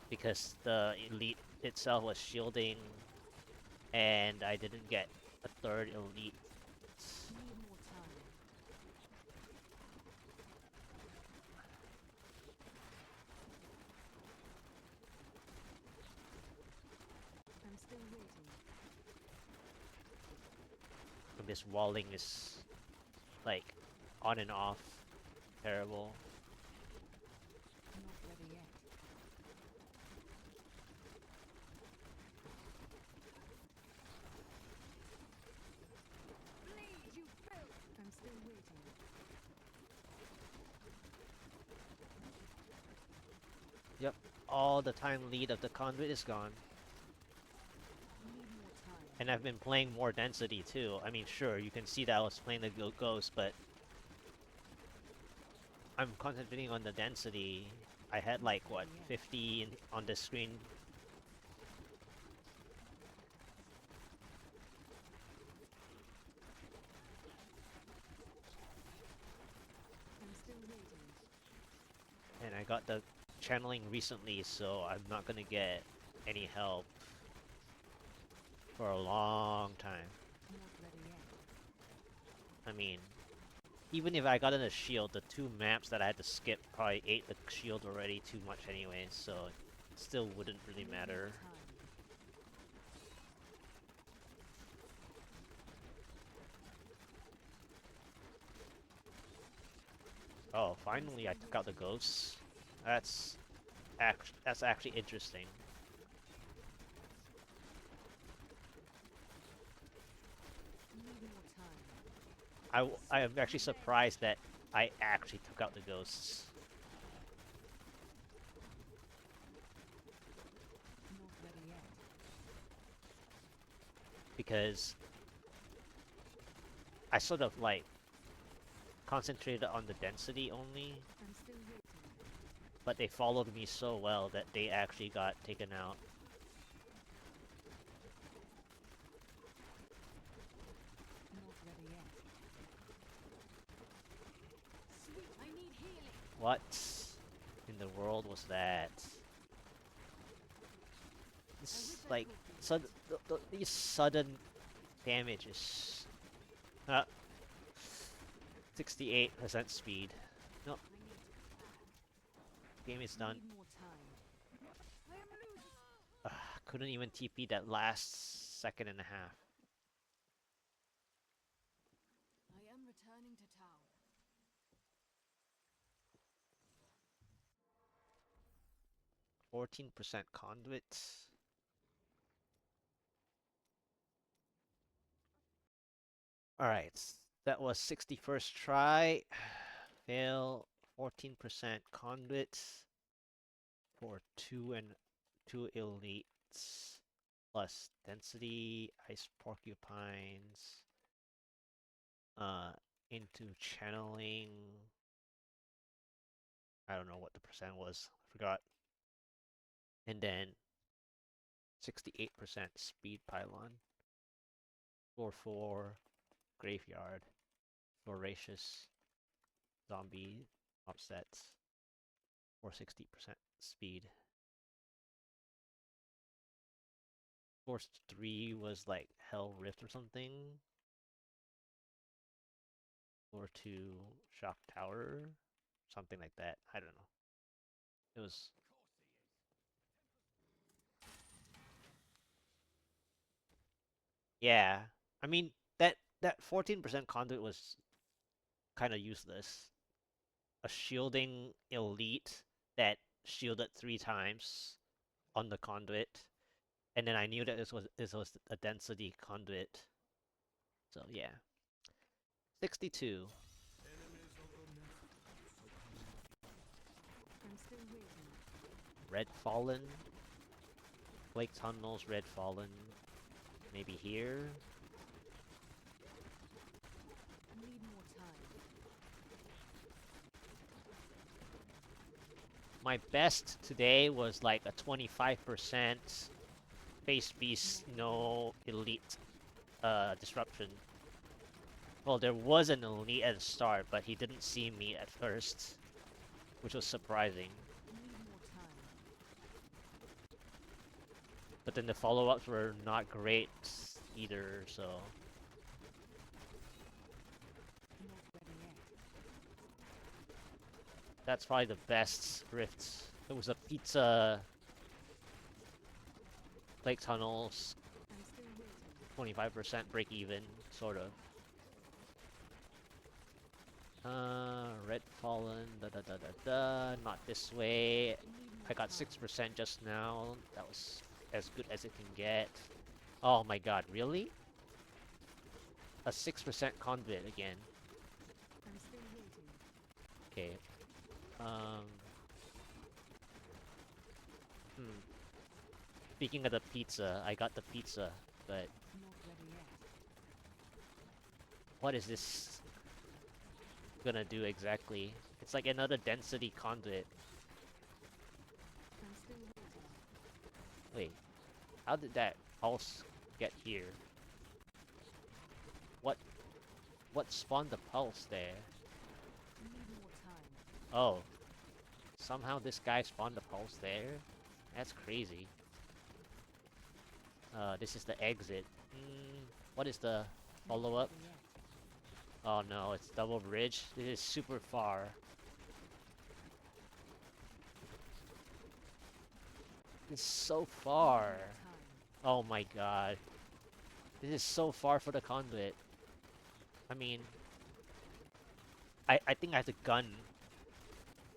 Because the elite itself was shielding, and I didn't get a third elite. Need more time. I'm still waiting. And this walling is like on and off terrible. Not ready yet. Bleed, you filth. I'm still waiting. Yep, all the time lead of the conduit is gone. Need more time. And I've been playing more density too. I mean, sure, you can see that I was playing the ghost, but I'm concentrating on the density. I had like, what, 50 on the screen. I'm still waiting. And I got the channeling recently, so I'm not gonna get any help for a long time. Not ready yet. I mean, even if I got in a shield, the 2 maps that I had to skip probably ate the shield already too much anyway, so it still wouldn't really Need more matter. time. Oh, finally I took out the ghosts. That's actually interesting. Need more time. I am actually surprised that I actually took out the ghosts. Not ready yet. Because I sort of like concentrated on the density only, I'm still waiting. but they followed me so well that they actually got taken out. Not ready yet. Sweet, I need healing. What in the world was that? This, like, these sudden damages. 68% speed. No, game is done. Need more time. I am losing. Couldn't even TP that last second and a half. returning to town. 14% conduit. Alright, that was 61st try. Fail. 14% conduit for 2 elites plus density, ice porcupines, into channeling. I don't know what the percent was. I forgot. And then 68% speed pylon. Floor 4 graveyard. Voracious zombie offsets for 60% speed. Floor 3 was like Hell Rift or something. Floor 2 Shock Tower. Something like that. I don't know. It was. Yeah. I mean that 14% conduit was kind of useless. A shielding elite that shielded 3 times on the conduit, and then I knew that this was a density conduit. So yeah. 62. I'm still waiting. Red Fallen. Lake Tunnels, Red Fallen. Maybe here. Need more time. My best today was like a 25% Face Beast no elite disruption. Well, there was an elite at the start, but he didn't see me at first, which was surprising. Need more time. But then the follow-ups were not great either, so Not ready yet. that's probably the best rift. It was a pizza, Lake Tunnels, I'm still waiting. 25% break even, sort of. Red Fallen, not this way. Need I more got time. 6% just now. That was as good as it can get. Oh my god, really? A 6% conduit again. I'm still waiting. Okay. Um. Speaking of the pizza, I got the pizza, but Not ready yet. what is this gonna do exactly? It's like another density conduit. I'm still waiting. Wait, how did that pulse get here? What spawned the pulse there? Need more time. Oh, somehow this guy spawned the pulse there? That's crazy. This is the exit. What is the follow-up? Not ready yet. Oh no, it's double bridge. This is super far. It's so far. More time. Oh my god. This is so far for the conduit. I mean, I think I have to gun.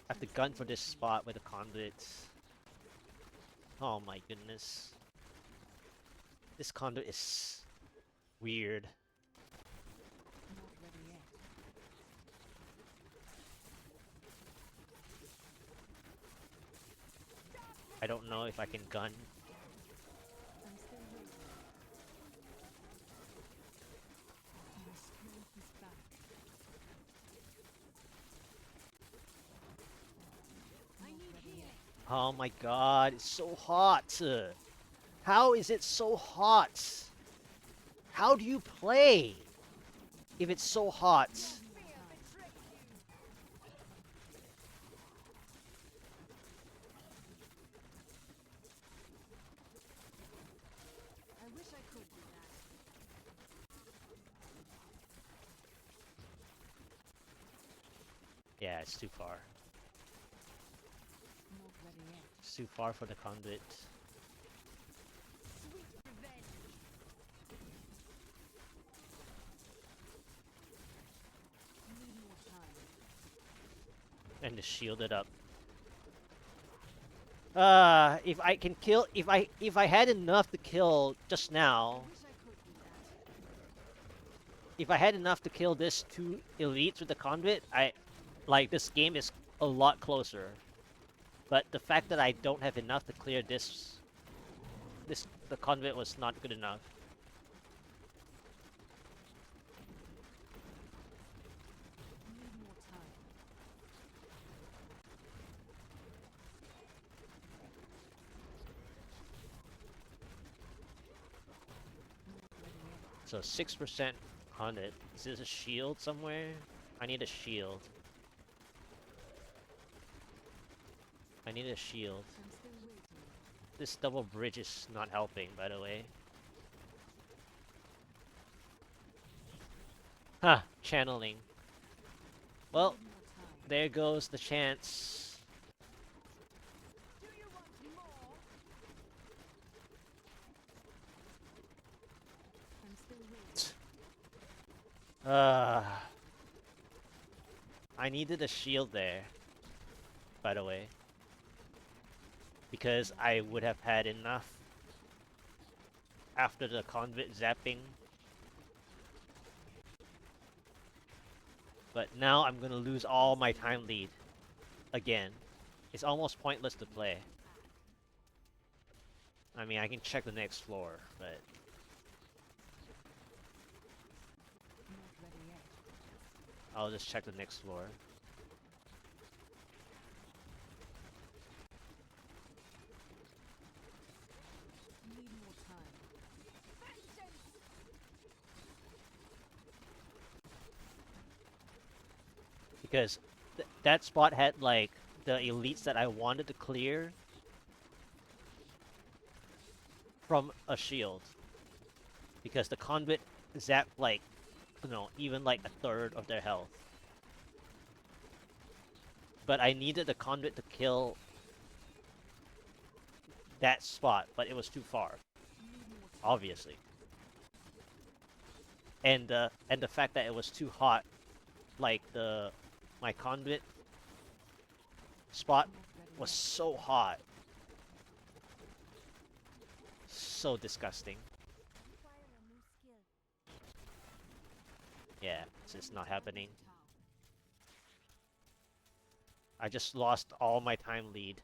I have to gun for this spot with the conduits. Oh my goodness. This conduit is weird. Not ready yet. I don't know if I can gun. I'm still waiting. My strength is back. I need healing. Oh my god, it's so hot. How is it so hot? How do you play if it's so hot? Fear betrayed you. I wish I could do that. Yeah, it's too far. Not ready yet. It's too far for the conduit. Sweet revenge. And just shield it up. If I can kill, if I had enough to kill just I now, wish I could do that. if I had enough to kill this two elites with the conduit, like this game is a lot closer. But the fact that I don't have enough to clear the conduit was not good enough. Need more time. Not ready yet. So 6% on it. Is this a shield somewhere? I need a shield. I need a shield. I'm still waiting. This double bridge is not helping, by the way. Huh, channeling. Well, Need more time. there goes the chance. Do you want more? I'm still waiting. I needed a shield there, by the way. Because I would have had enough after the conduit zapping. But now I'm gonna lose all my time lead again. It's almost pointless to play. I mean, I can check the next floor, but Not ready yet. I'll just check the next floor. Need more time. Because that spot had like the elites that I wanted to clear from a shield. Because the conduit zapped like, you know, even like a third of their health. But I needed the conduit to kill that spot, but it was too far, Need more time. obviously. And the fact that it was too hot, like my conduit spot Not ready was yet. so hot. So disgusting. Yeah, it's just not happening. I just lost all my time lead.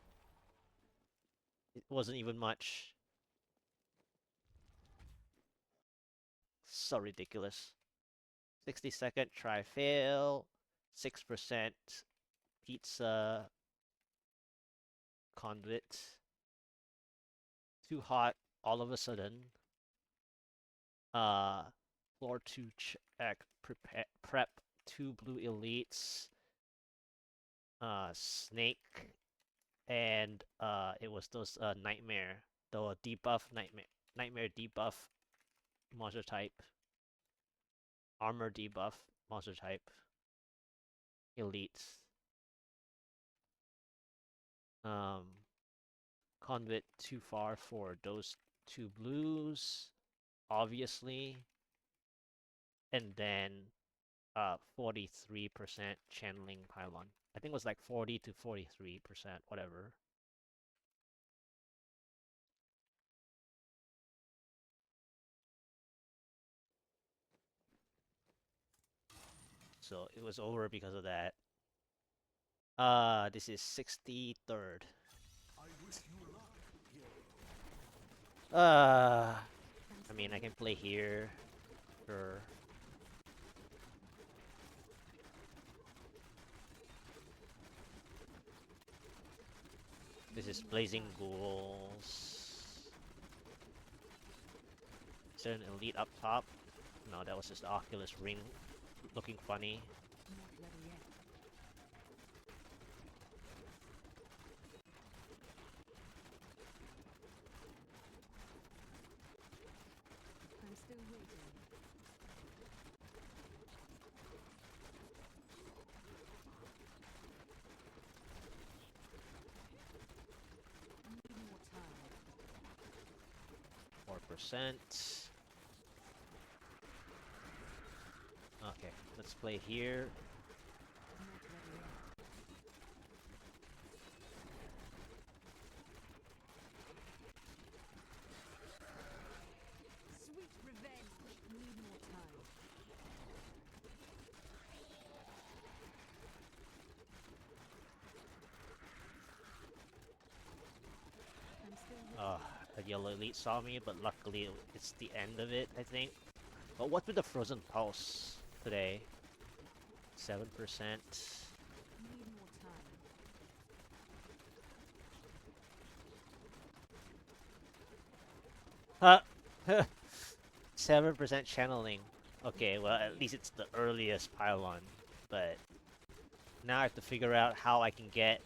It wasn't even much. So ridiculous. 60-second try fail. 6% pizza conduit. Too hot all of a sudden. Floor 2 check. Prep 2 blue elites. Snake. And it was those nightmare. The debuff nightmare debuff monster type. Armor debuff monster type. Elites. Conduit too far for those two blues, obviously. And then 43% channeling pylon. I think it was like 40 to 43%, whatever. So it was over because of that. This is 63rd. I mean, I can play here. Sure. This is Blazing Ghouls. Is there an elite up top? No, that was just the Oculus Ring looking funny. Not ready yet. I'm still waiting. Need more time. 4%. Okay, let's play here. Not ready yet. yellow elite saw me, but luckily it's the end of it, I think. But what's with the frozen pulse today? 7%. Need more time. 7% channeling. Okay, well at least it's the earliest pylon, but now I have to figure out how I can get.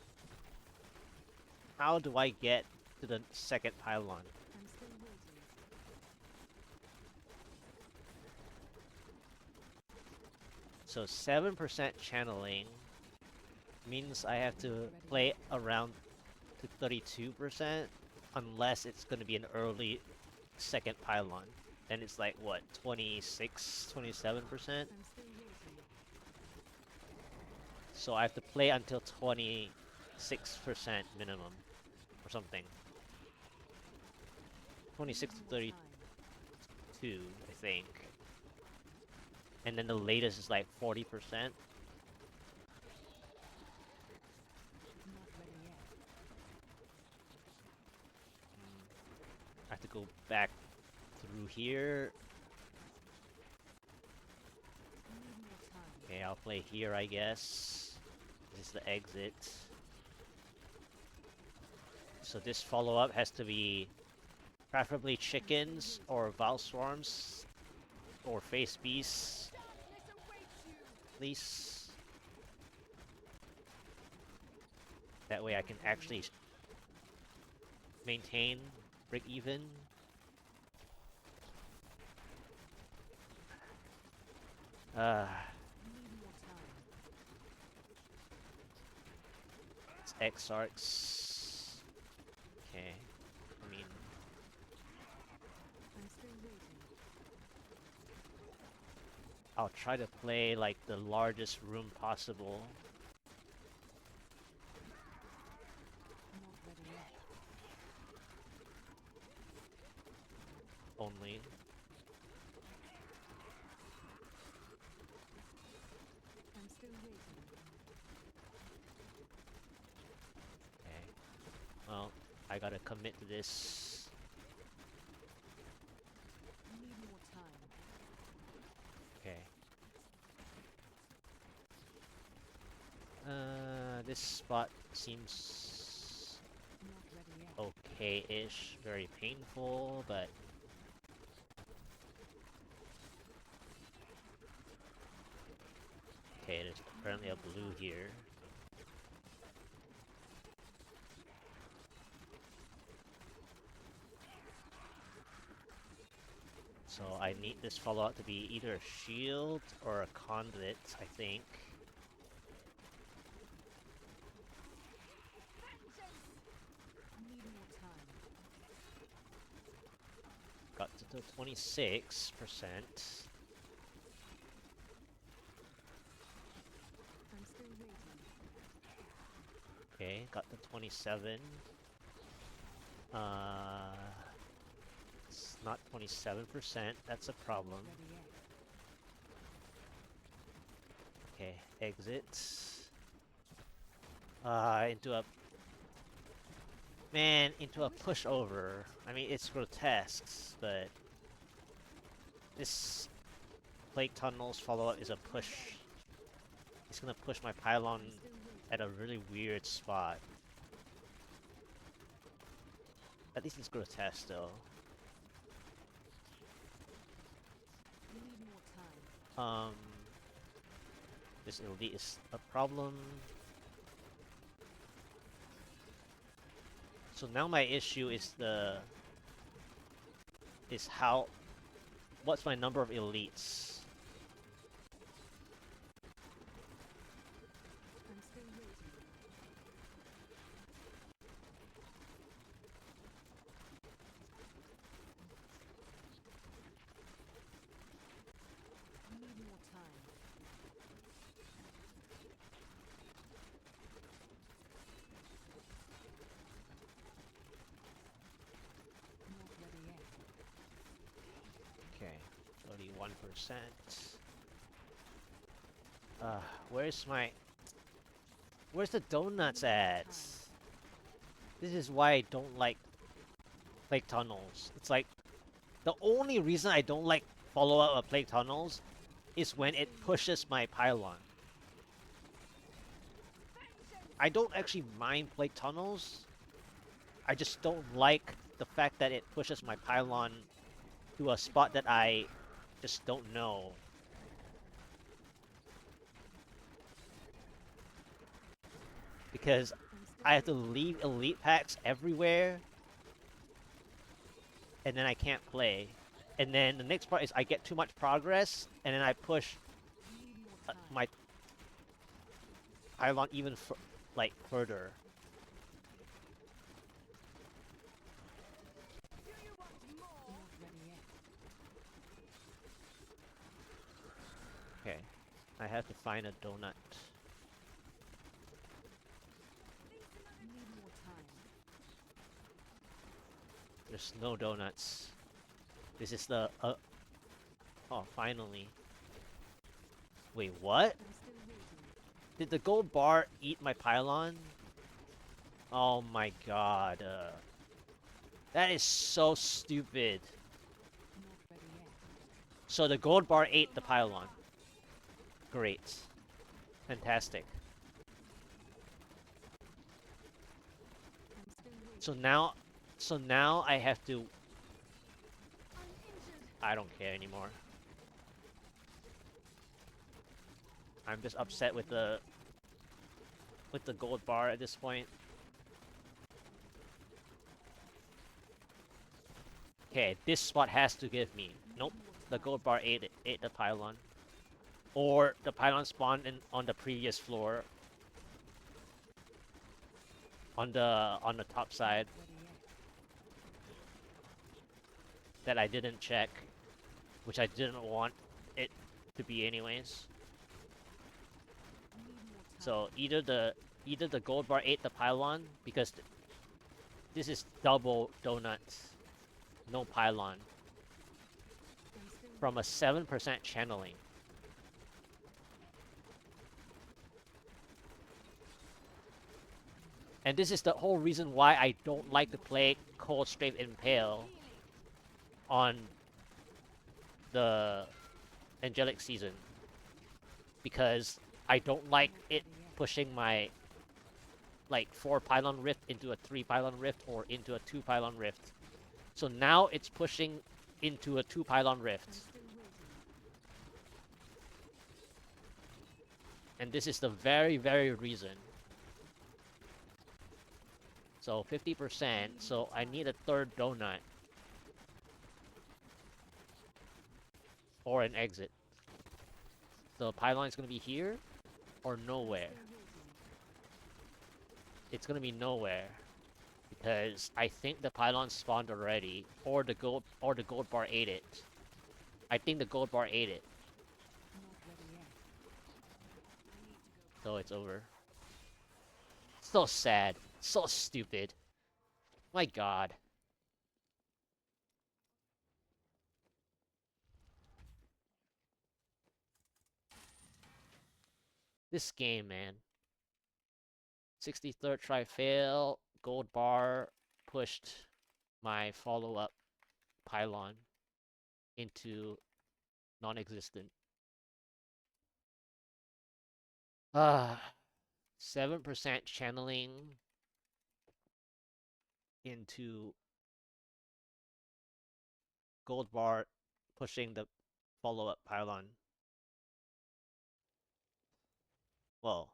How do I get to the second pylon? I'm still waiting. So 7% channeling means I have to play around to 32%, unless it's going to be an early second pylon. Then it's like, what, 26, 27%? I'm still waiting. So I have to play until 26% minimum, or something. 26 to Need more 32, time. I think. And then the latest is like 40%. Not ready yet. I have to go back through here. Need more time. Okay, I'll play here, I guess. This is the exit. So this follow-up has to be preferably chickens or Val Swarms or face beasts, at least. That way I can actually maintain, break even. Need more time. It's Exarchs. Okay. I mean, I'm still waiting. I'll try to play like the largest room possible. Not ready yet. Only. I'm still waiting. Okay. Well, I gotta commit to this. Need more time. Okay. This spot seems Not ready yet. okay-ish. Very painful, but okay, there's apparently a blue here. So I need this follow-up to be either a shield or a conduit, I think. Need more time. Got to the 26%. I'm still waiting. Okay, got the 27. It's not 27%. That's a problem. Not ready yet. Okay, exit. Into a pushover. I mean, it's grotesque, but this Plague Tunnels follow-up is a push. It's gonna push my pylon I'm still waiting. at a really weird spot. At least it's grotesque, though. Need more time. This elite is a problem. So now my issue is what's my number of elites? I'm still waiting. Need more time. Not ready yet. Okay, 31%. Where's the donuts at? This is why I don't like Plague Tunnels. It's like the only reason I don't like follow-up of Plague Tunnels is when it pushes my pylon. I don't actually mind Plague Tunnels. I just don't like the fact that it pushes my pylon to a spot that I just don't know. Because I have to leave elite packs everywhere, and then I can't play. And then the next part is I get too much progress, and then I push my pylon even like further. Do you want more? Not ready yet. Okay, I have to find a donut. Need more time. There's no donuts. This is the oh, finally. Wait, what? I'm still waiting. Did the gold bar eat my pylon? Oh my god. That is so stupid. Not ready yet. So the gold bar ate the pylon. Great. Fantastic. I'm still waiting. So now I have to... I'm injured. I don't care anymore. I'm just upset with the gold bar at this point. Okay, this spot has to give me. Nope, the gold bar ate the pylon. Or the pylon spawned on the previous floor. On the top side Ready yet. that I didn't check, which I didn't want it to be anyways. Need more time. So either the gold bar ate the pylon because this is double donuts, no pylon I'm still from a 7% channeling. And this is the whole reason why I don't like to play Cold Strafe Impale on the Angelic season. Because I don't like it pushing my like 4 pylon rift into a 3 pylon rift or into a 2 pylon rift. So now it's pushing into a 2 pylon I'm rift. still waiting. And this is the very, very reason. So 50%, so I need a third donut. Or an exit. The pylon is gonna be here or nowhere. Still waiting. It's gonna be nowhere. Because I think the pylon spawned already. Or the gold bar ate it. I think the gold bar ate it. Not ready yet. So it's over. So sad. So stupid. My god. This game, man. 63rd try fail. Gold bar pushed my follow-up pylon into non-existent. 7% channeling into gold bar pushing the follow-up pylon. Well,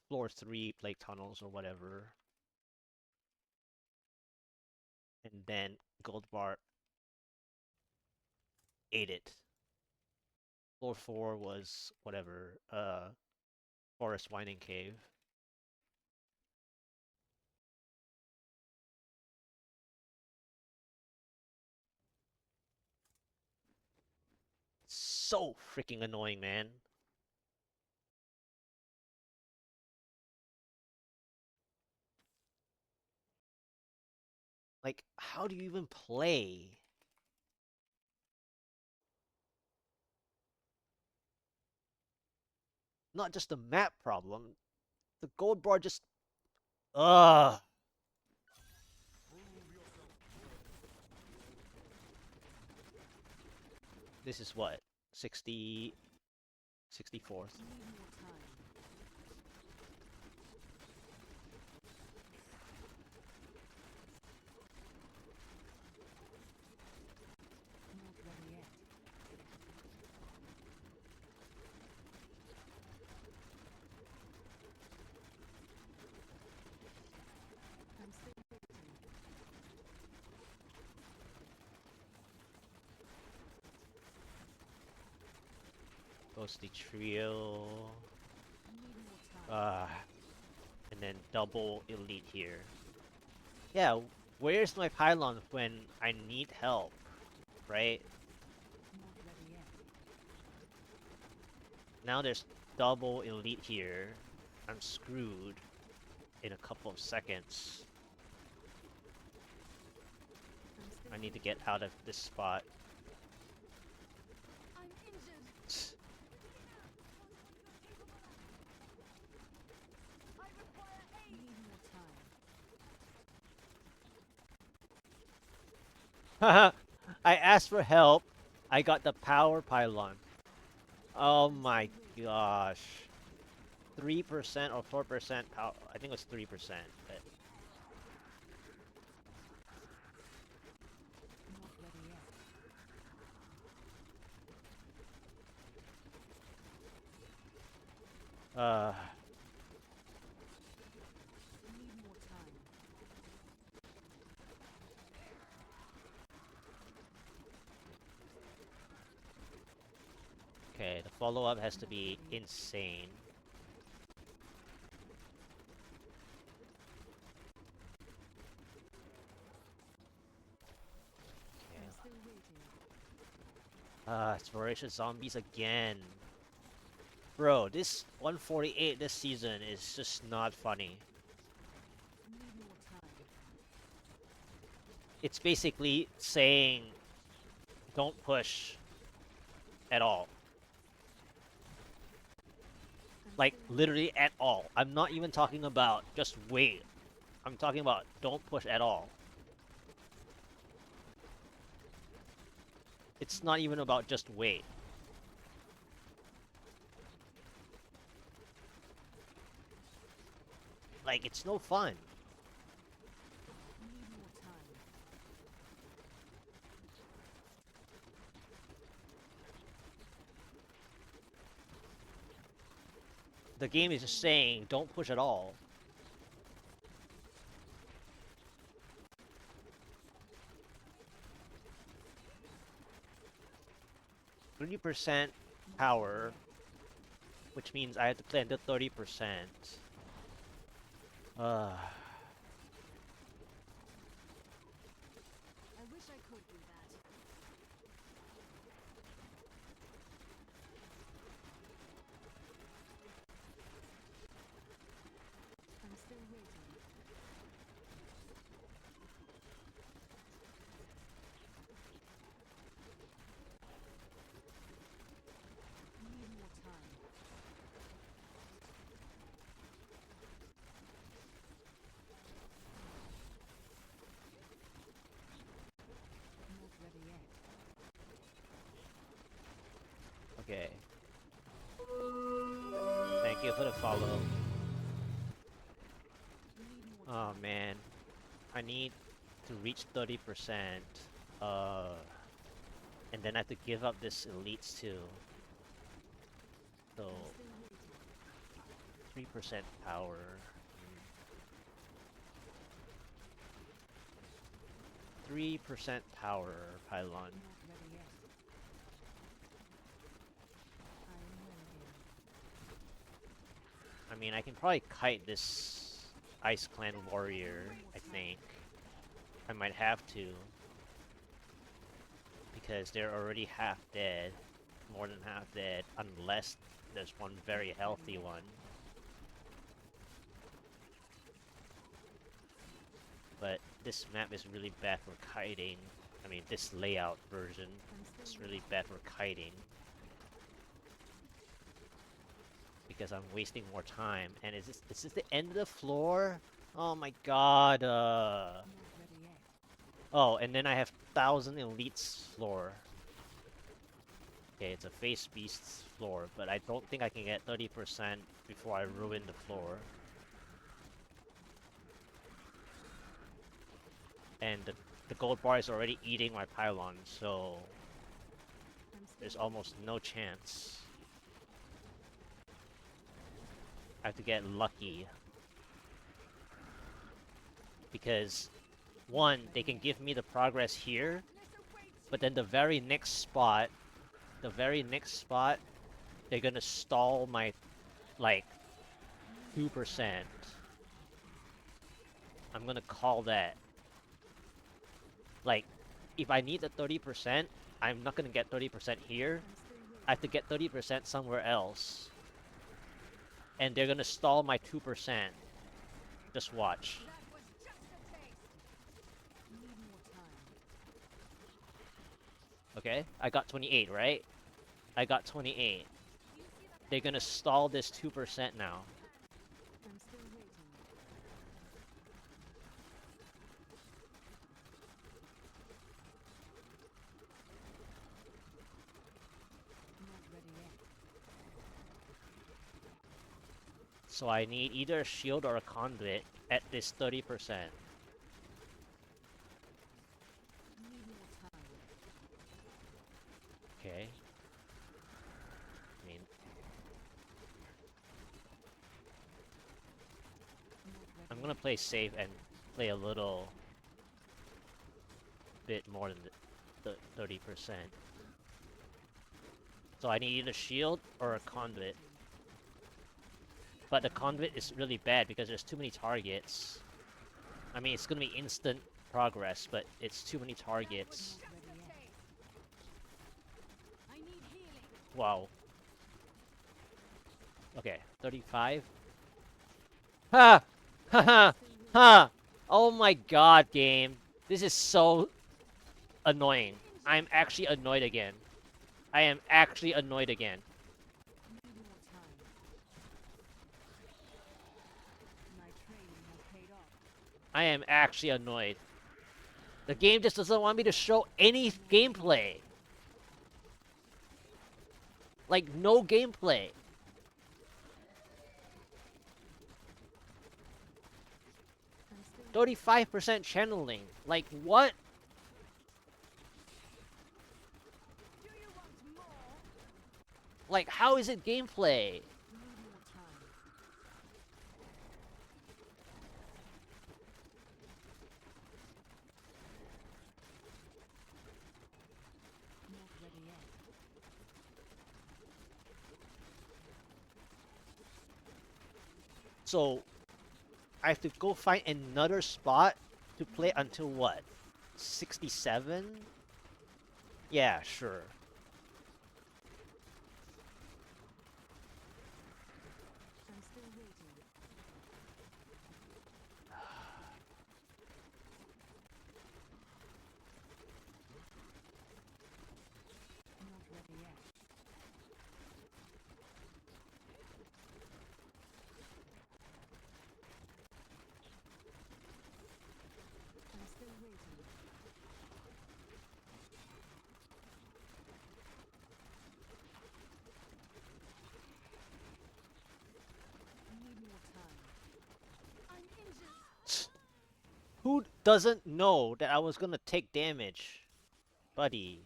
floor 3 plague tunnels or whatever. And then gold bar ate it. Floor 4 was whatever, forest winding cave. So freaking annoying, man. Like, how do you even play? Not just the map problem. The gold bar just... Ugh. This is what? 60... 64th. Need more time. Not ready yet. I'm still waiting. Ghostly Trio. Need more time. And then double elite here. Yeah, where's my pylon when I need help, right? Not ready yet. Now there's double elite here. I'm screwed in a couple of seconds. I'm still I need to get out of this spot. I'm injured. I require aid. need more time. Haha, I asked for help. I got the power pylon. Oh my gosh. 3% or 4% power. I think it was 3%. But Not ready yet. Need more time. okay, the follow-up has to be insane. I'm still waiting. It's voracious zombies again. Bro, this 148 this season is just not funny. Need more time. It's basically saying don't push at all. I'm Like, still literally at all. I'm not even talking about just wait. I'm talking about don't push at all. It's not even about just wait. Like, it's no fun. need more time. The game is just saying don't push at all. %30 power, which means I have to play until 30%. I wish I could do that. I'm still waiting. Need more time. Not ready yet. Okay. Thank you for the follow. Need more Oh time. man. I need to reach 30%. And then I have to give up this elites too. So I'm still waiting. 3% power. 3% power pylon. Not ready yet. I am well again. I mean, I can probably kite this Ice Clan warrior, I think. I might have to. Because they're already half dead. More than half dead. Unless there's one very healthy one. But this map is really bad for kiting. I mean, this layout version I'm is still really bad for kiting. Because I'm wasting more time. And is this the end of the floor? Oh my god, not ready yet. Oh, and then I have 1000 elites floor. Okay, it's a face beast's floor, but I don't think I can get 30% before I ruin the floor. And the gold bar is already eating my pylon, so there's almost no chance. I have to get lucky. Because, one, they can give me the progress here, but then the very next spot, they're gonna stall my, like, 2%. I'm gonna call that. Like, if I need the 30%, I'm not gonna get 30% here. I have to get 30% somewhere else. And they're gonna stall my 2%. Just watch. That was just a taste. Need more time. Okay? I got 28, right? I got 28. They're gonna stall this 2% now. I'm still waiting. Not ready yet. So I need either a shield or a conduit at this 30%. Need more time. Okay. I mean, Not ready I'm gonna play safe and play a little bit more than the 30%. So I need either shield or a conduit. But the conduit is really bad because there's too many targets. I mean, it's gonna be instant progress, but it's too many targets. Not ready yet. I need healing. Wow. Okay, 35. Ha! Ha ha! Ha! Oh my god, game. This is so annoying. I'm actually annoyed again. I am actually annoyed again. Need more time. My training has paid off. I am actually annoyed. The game just doesn't want me to show any gameplay. Like, no gameplay. I'm still 35% channeling. Like, what? Do you want more? Like, how is it gameplay? need more time. Not ready yet. So, I have to go find another spot to play until what? 67? Yeah, sure. I'm still waiting. Not ready yet. I'm still waiting. Need more time. I'm injured. Who doesn't know that I was gonna take damage? Buddy.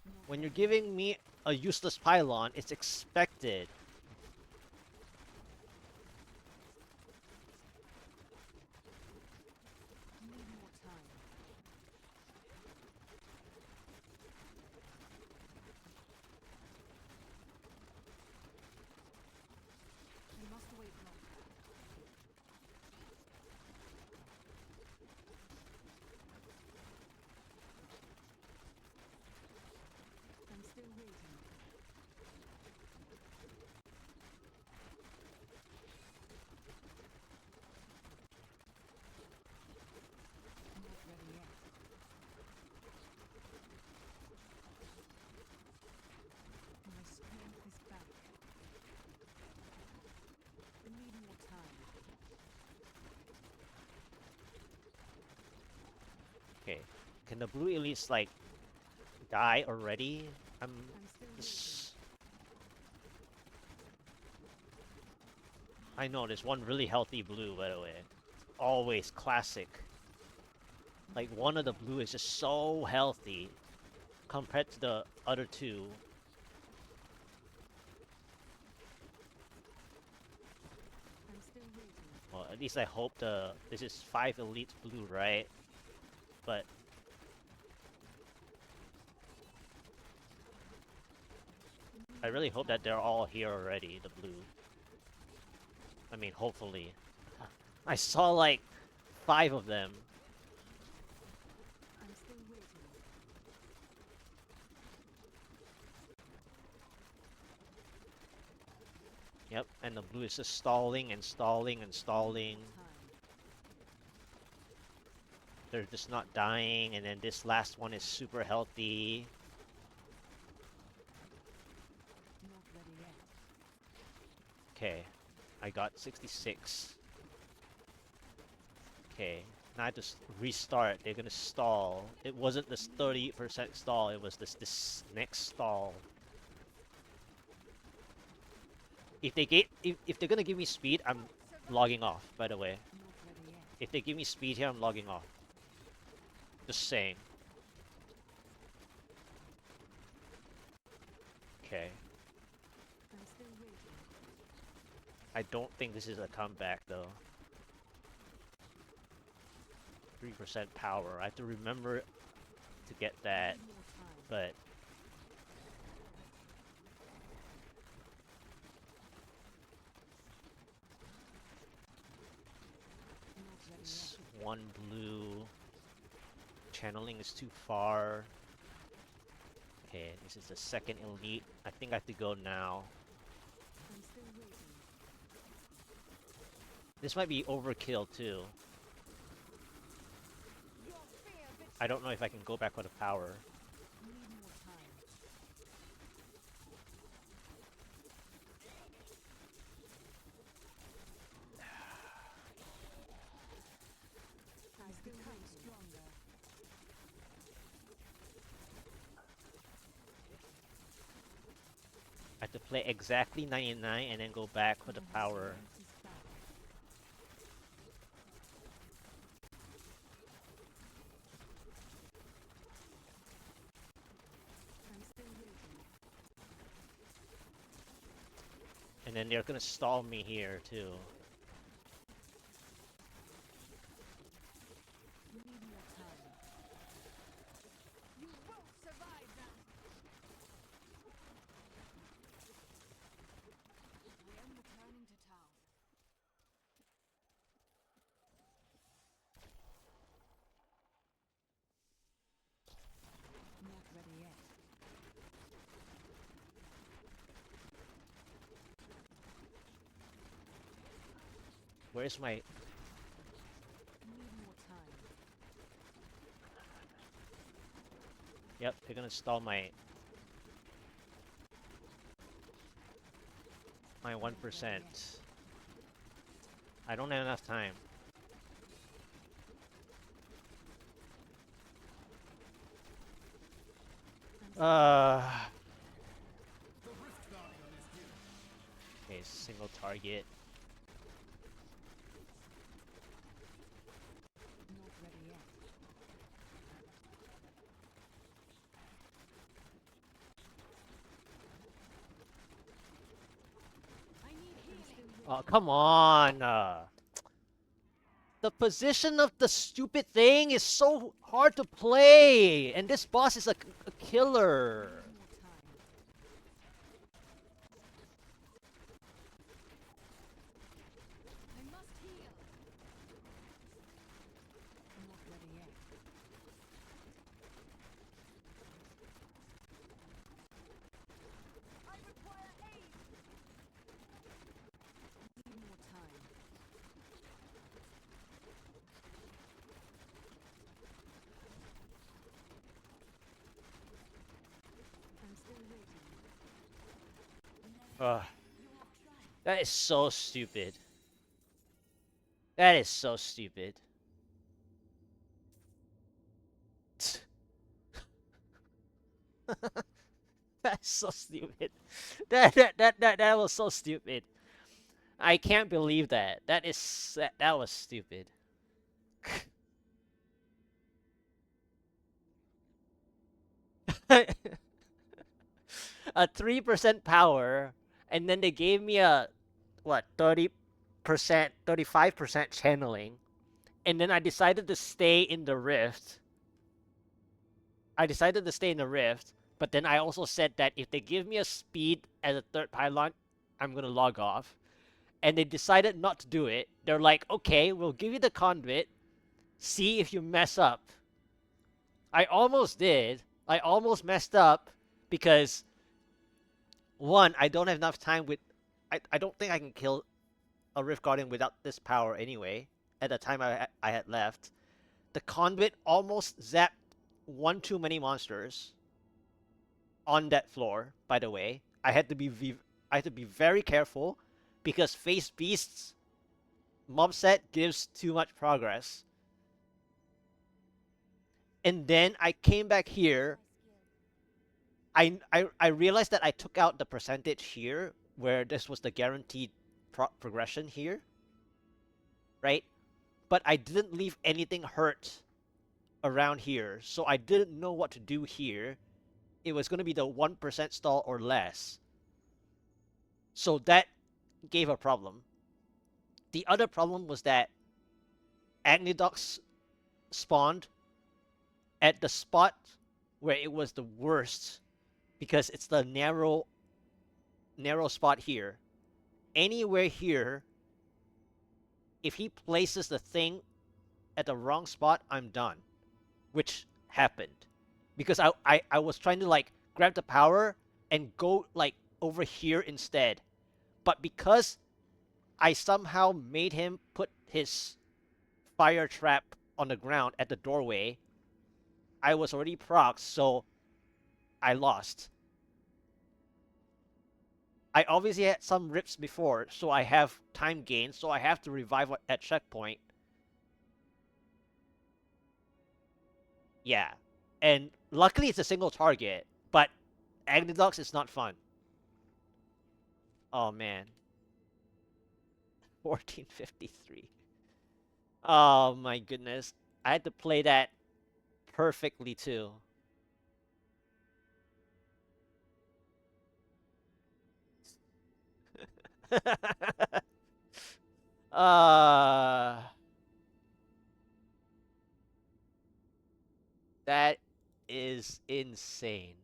Not When you're ready. giving me a useless pylon, it's expected. Need more time. I must wait longer. I'm still waiting. Not ready yet. My strength is back. I need more time. Okay. Can the blue elites, like, die already? I'm still waiting. just... I know there's one really healthy blue, by the way. Always classic. Like, one of the blue is just so healthy compared to the other two. I'm still waiting. Well, at least I hope this is 5 elite blue, right? But I really hope that they're all here already, the blue. I mean, hopefully. I saw like 5 of them. I'm still waiting. Yep, and the blue is just stalling and stalling and stalling. Time. They're just not dying, and then this last one is super healthy. Not ready yet. Okay, I got 66. Okay, now I just restart. They're gonna stall. It wasn't this 30% stall, it was this next stall. If they're gonna give me speed, I'm logging off, by the way. Not ready yet. If they give me speed here, I'm logging off. Just saying. Okay. I'm still waiting. I don't think this is a comeback though. 3% power. I have to remember to get that, Need more time. but Not ready this yet. one blue channeling is too far. Okay, this is the second elite. I think I have to go now. I'm still waiting. This might be overkill too. Your fear I don't know if I can go back with a power. Need more time. I've become stronger. I have to play exactly 99 and then go back with a power. Strength is back. I'm still waiting. And then they're gonna stall me here too. Need more time. You won't survive that. I am returning to town. Not ready yet. Where's my... Need more time. Yep, they're gonna stall my 1%. I don't have enough time. Okay, single target. Not ready yet. I need healing. Oh, come on! The position of the stupid thing is so hard to play! And this boss is a killer! Need more time. I must heal. Not ready yet. I require aid. Need more time. I'm still waiting. That is so stupid. That is so stupid. That's so stupid. That was so stupid. I can't believe that. That was stupid. A 3% power, and then they gave me a what 30%, 35% channeling, and then I decided to stay in the rift. I decided to stay in the rift, but then I also said that if they give me a speed as a third pylon, I'm gonna log off. And they decided not to do it. They're like, okay, we'll give you the conduit. See if you mess up. I almost did. I almost messed up because one, I don't have enough time with. I don't think I can kill a Rift Guardian without this power anyway. At the time I had left, the conduit almost zapped one too many monsters on that floor. By the way, I had to be very careful because face beasts mob set gives too much progress. And then I came back here. I realized that I took out the percentage here where this was the guaranteed progression here, right? But I didn't leave anything hurt around here, so I didn't know what to do here. It was going to be the 1% stall or less. So that gave a problem. The other problem was that Agnidox spawned at the spot where it was the worst because it's the narrow spot here. Anywhere here, if he places the thing at the wrong spot, I'm done. Which happened. Because I was trying to like grab the power and go like over here instead. But because I somehow made him put his fire trap on the ground at the doorway, I was already procced, so I lost. I obviously had some rips before, so I have time gain, so I have to revive at checkpoint. Yeah. And luckily it's a single target, but Agnidox is not fun. Oh man. 1453. Oh my goodness. I had to play that perfectly too. uh that is insane.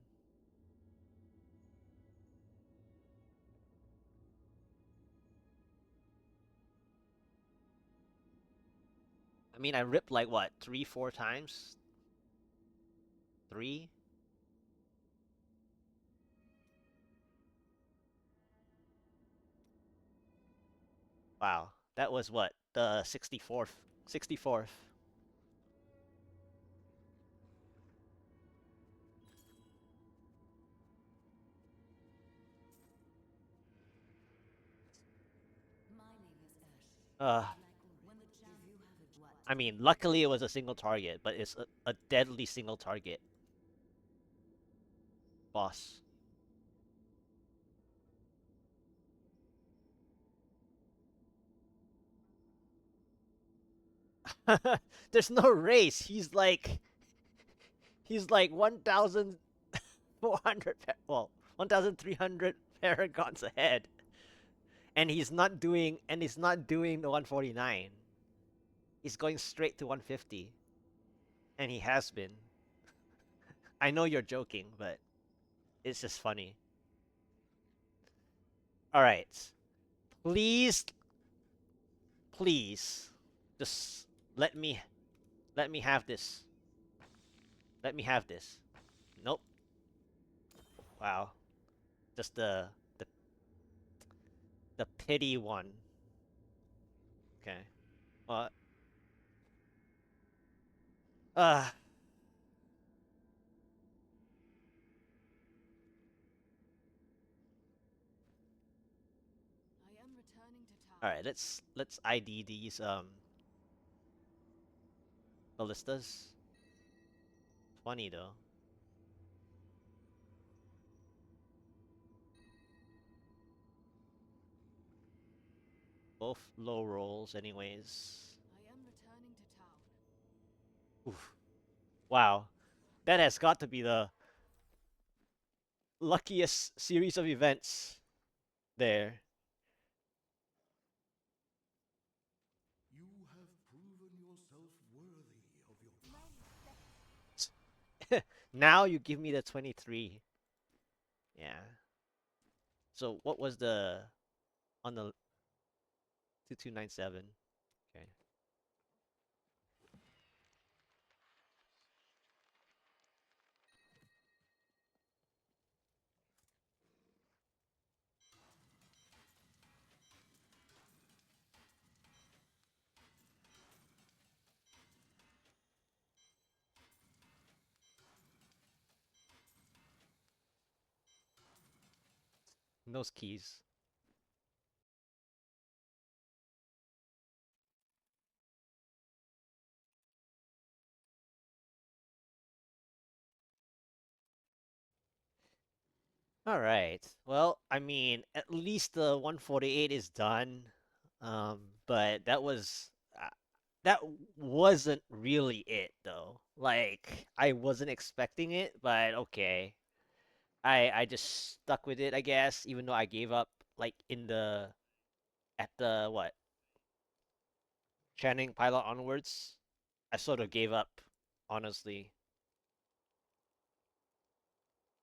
I mean, I ripped like what, 3, 4 times? 3? Wow. That was what? The 64th. 64th. Uh, I mean, luckily it was a single target, but it's a deadly single target. Boss. There's no race. He's like 1,400 well, 1,300 paragons ahead. And he's not doing the 149. He's going straight to 150. And he has been. I know you're joking, but it's just funny. All right. Please please just let me have this. Let me have this. Nope. Wow. Just the pity one. Okay. What? Uh I am returning to town. all right, let's ID these ballistas. 20 though. both low rolls anyways. I am returning to town. Oof. Wow. That has got to be the luckiest series of events there. You have proven yourself worthy of your My task. respect. Now you give me the 23. Yeah. So what was the on the 2297? Okay. Those keys. All right. Well, I mean, at least the 148 is done. But that wasn't really it though. Like I wasn't expecting it, but okay. I just stuck with it, I guess, even though I gave up like in the at the what? Channing pilot onwards. I sort of gave up, honestly.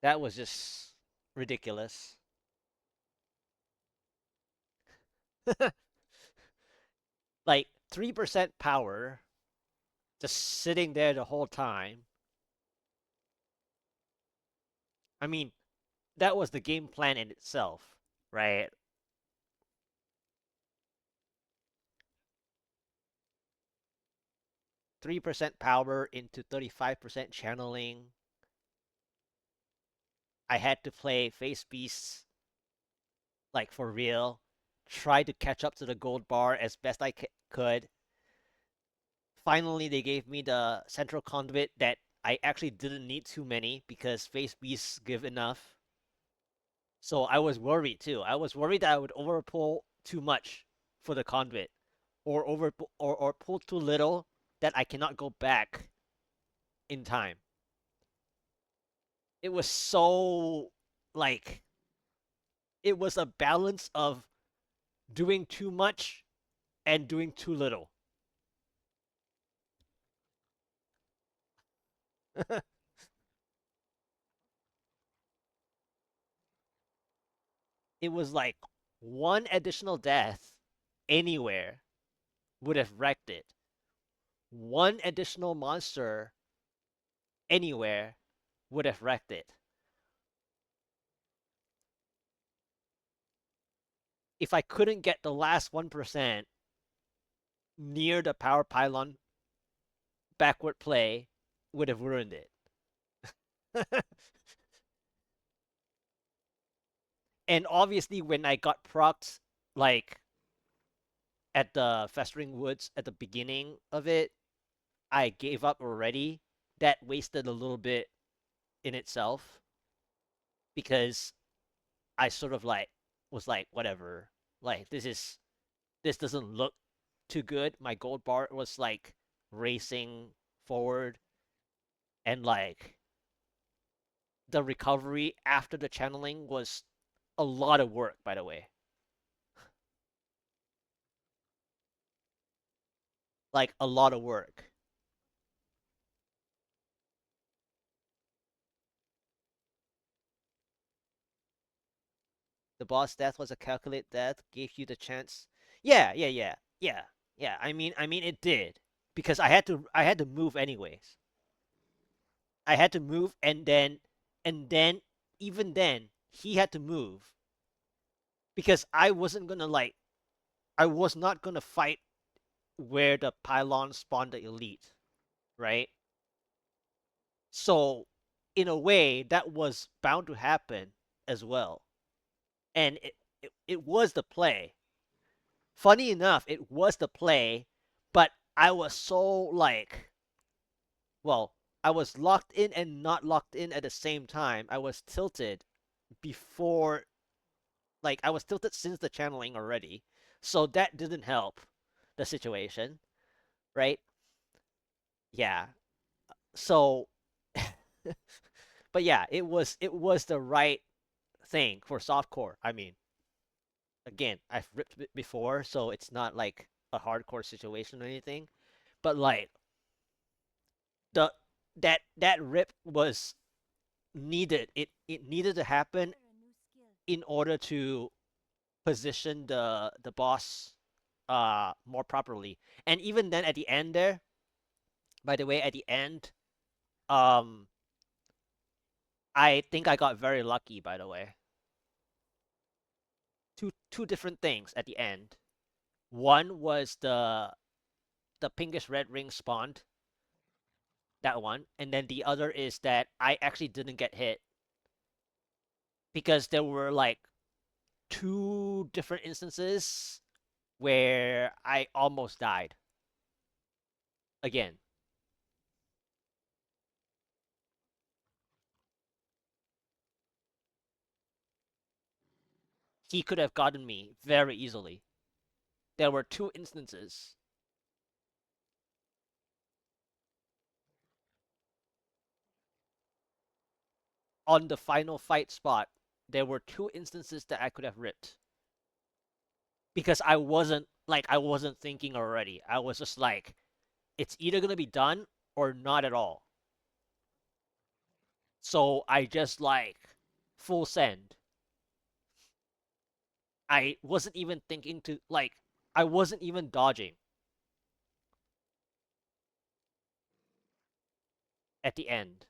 That was just ridiculous. Like 3% power just sitting there the whole time. I mean, that was the game plan in itself, right? 3% power into 35% channeling. I had to play Face Beasts like for real. Try to catch up to the gold bar as best I could. Finally, they gave me the central conduit that I actually didn't need too many because Face Beasts give enough. So I was worried too. I was worried that I would overpull too much for the conduit, or or pull too little that I cannot go back in time. It was so like it was a balance of doing too much and doing too little. It was like one additional death anywhere would have wrecked it. One additional monster anywhere would have wrecked it. If I couldn't get the last 1% near the power pylon, backward play would have ruined it. And obviously, when I got procced, like at the Festering Woods at the beginning of it, I gave up already. That wasted a little bit in itself because I sort of like was like, whatever. Like this doesn't look too good. My gold bar was like racing forward, and like the recovery after the channeling was a lot of work, by the way. Like a lot of work. The boss death was a calculated death, gave you the chance. Yeah. I mean it did because I had to move anyways. I had to move and then even then he had to move because I wasn't gonna like I was not gonna fight where the pylon spawned the elite, right? So in a way that was bound to happen as well. And it was the play. Funny enough, it was the play, but I was so like well, I was locked in and not locked in at the same time. I was tilted before like I was tilted since the channeling already. So that didn't help the situation, right? Yeah. So but yeah, it was the right thing for softcore. I mean, again, I've ripped it before, so it's not like a hardcore situation or anything. But like the that rip was needed. It needed to happen in order to position the boss more properly. And even then at the end there, by the way, at the end, um I think I got very lucky, by the way. Two different things at the end. One was the pinkish red ring spawned, that one, and then the other is that I actually didn't get hit because there were like two different instances where I almost died again. He could have gotten me very easily. There were two instances. On the final fight spot, there were two instances that I could have ripped because I wasn't thinking already. I was just like, it's either gonna be done or not at all. So I just like full send. I wasn't even thinking to like I wasn't even dodging at the end.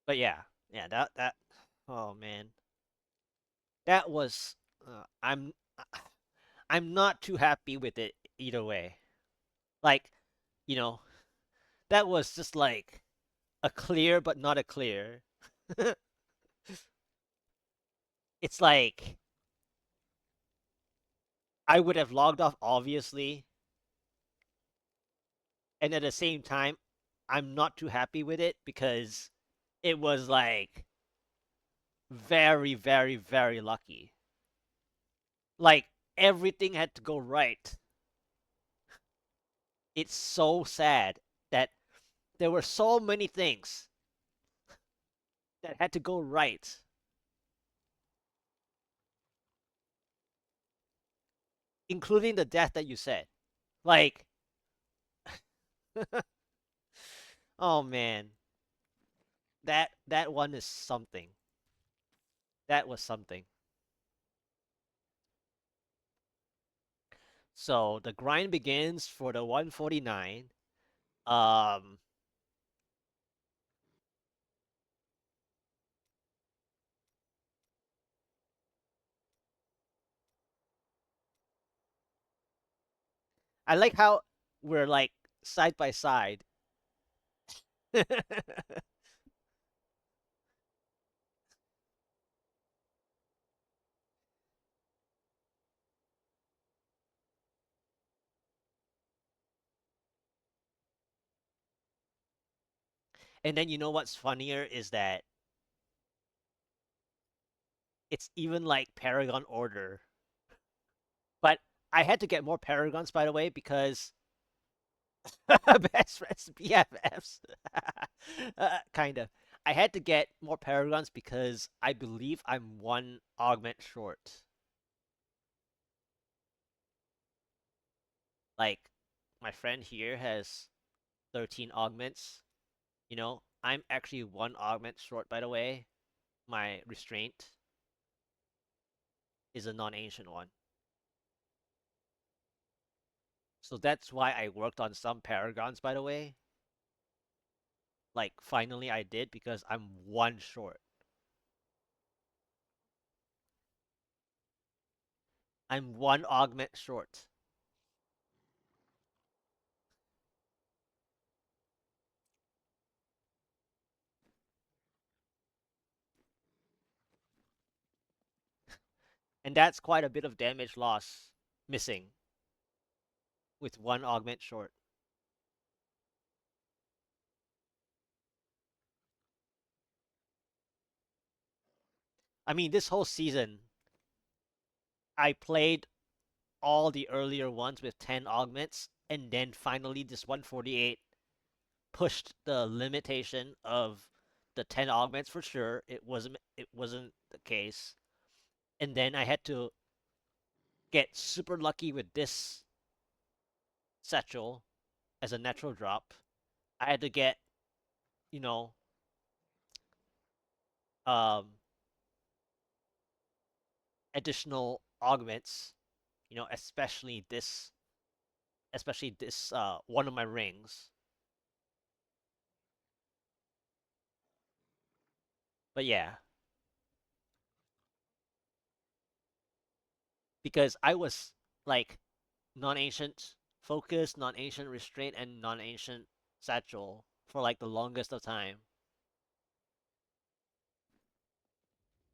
But yeah, yeah, that oh man. That was I'm not too happy with it either way. Like, you know, that was just like a clear but not a clear. It's like I would have logged off obviously, and at the same time, I'm not too happy with it because it was like very, very, very lucky. Like everything had to go right. It's so sad that there were so many things that had to go right, including the death that you said. Like, oh man, that one is something. That was something. So the grind begins for the 149. Um, I like how we're like side by side. And then you know what's funnier is that it's even like Paragon order. But I had to get more Paragons, by the way, because best friends BFFs. Kind of. I had to get more Paragons because I believe I'm one augment short. Like, my friend here has 13 augments. I'm actually one augment short, by the way. My restraint is a non-ancient one. So that's why I worked on some Paragons, by the way. Like, finally I did because I'm one short. I'm one augment short. And that's quite a bit of damage loss missing with one augment short. I mean, this whole season, I played all the earlier ones with 10 augments, and then finally this 148 pushed the limitation of the 10 augments for sure. It wasn't the case. And then I had to get super lucky with this satchel as a natural drop. I had to get, you know, um additional augments, especially this one of my rings. But yeah, because I was like non-ancient focus, non-ancient restraint, and non-ancient satchel for like the longest of time.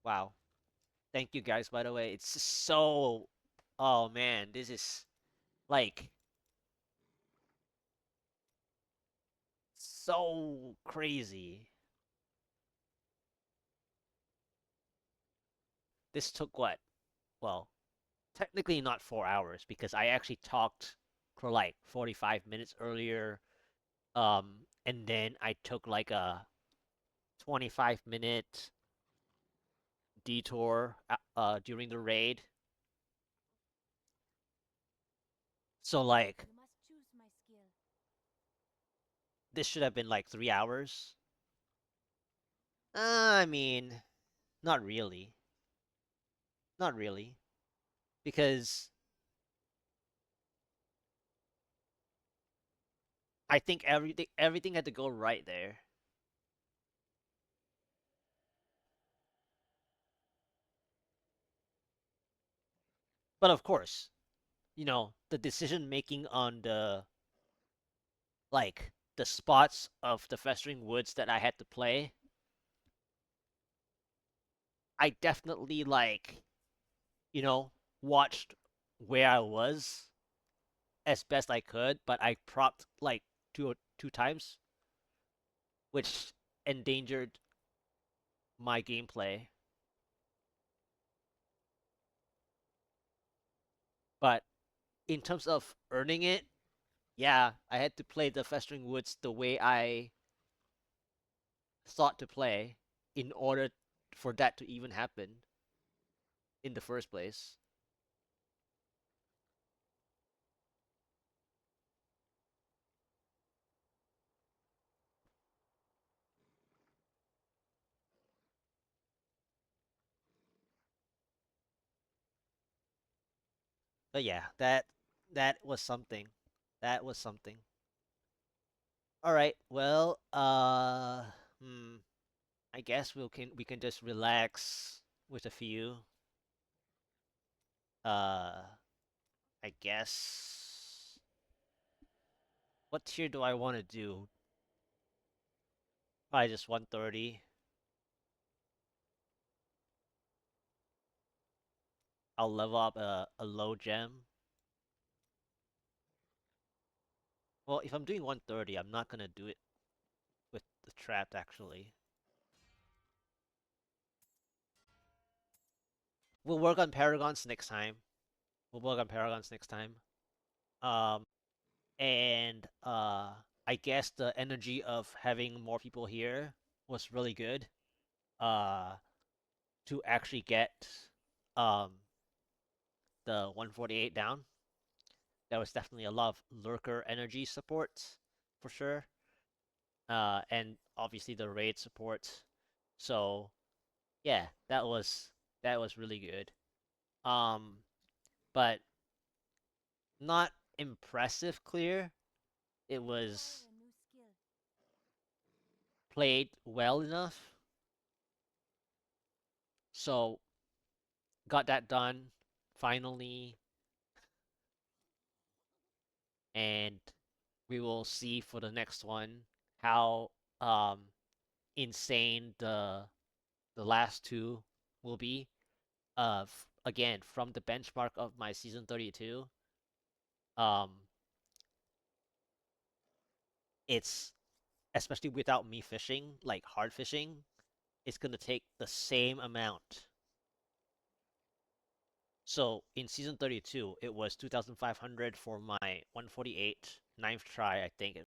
Wow. Thank you guys, by the way. It's just so, oh man, this is like so crazy. This took what? Well, technically not 4 hours because I actually talked for like 45 minutes earlier. And then I took like a 25-minute detour during the raid. So like You must choose my skill. this should have been like 3 hours. I mean, not really. Not really. Because I think everything had to go right there. But of course, the decision making on the spots of the festering woods that I had to play, I definitely you know, watched where I was as best I could, but I propped like two times, which endangered my gameplay. But in terms of earning it, yeah, I had to play the Festering Woods the way I thought to play in order for that to even happen in the first place. But yeah, that was something. That was something. All right. Well, I guess we can just relax with a few. Uh, I guess what tier do I want to do? Probably just 130. I'll level up a low gem. Well, if I'm doing 130, I'm not gonna do it with the trapped actually. We'll work on paragons next time. We'll work on paragons next time. Um, and I guess the energy of having more people here was really good. Uh, to actually get um the 148 down. That was definitely a lot of lurker energy support for sure. And obviously the raid support. So yeah, that was really good. Um, but not impressive clear. It was Acquire a new skill. played well enough. So got that done finally, and we will see for the next one how insane the last two will be. Again, from the benchmark of my season 32, um, it's especially without me fishing, like hard fishing, it's gonna take the same amount So in season 32, it was 2,500 for my 148 ninth try, I think,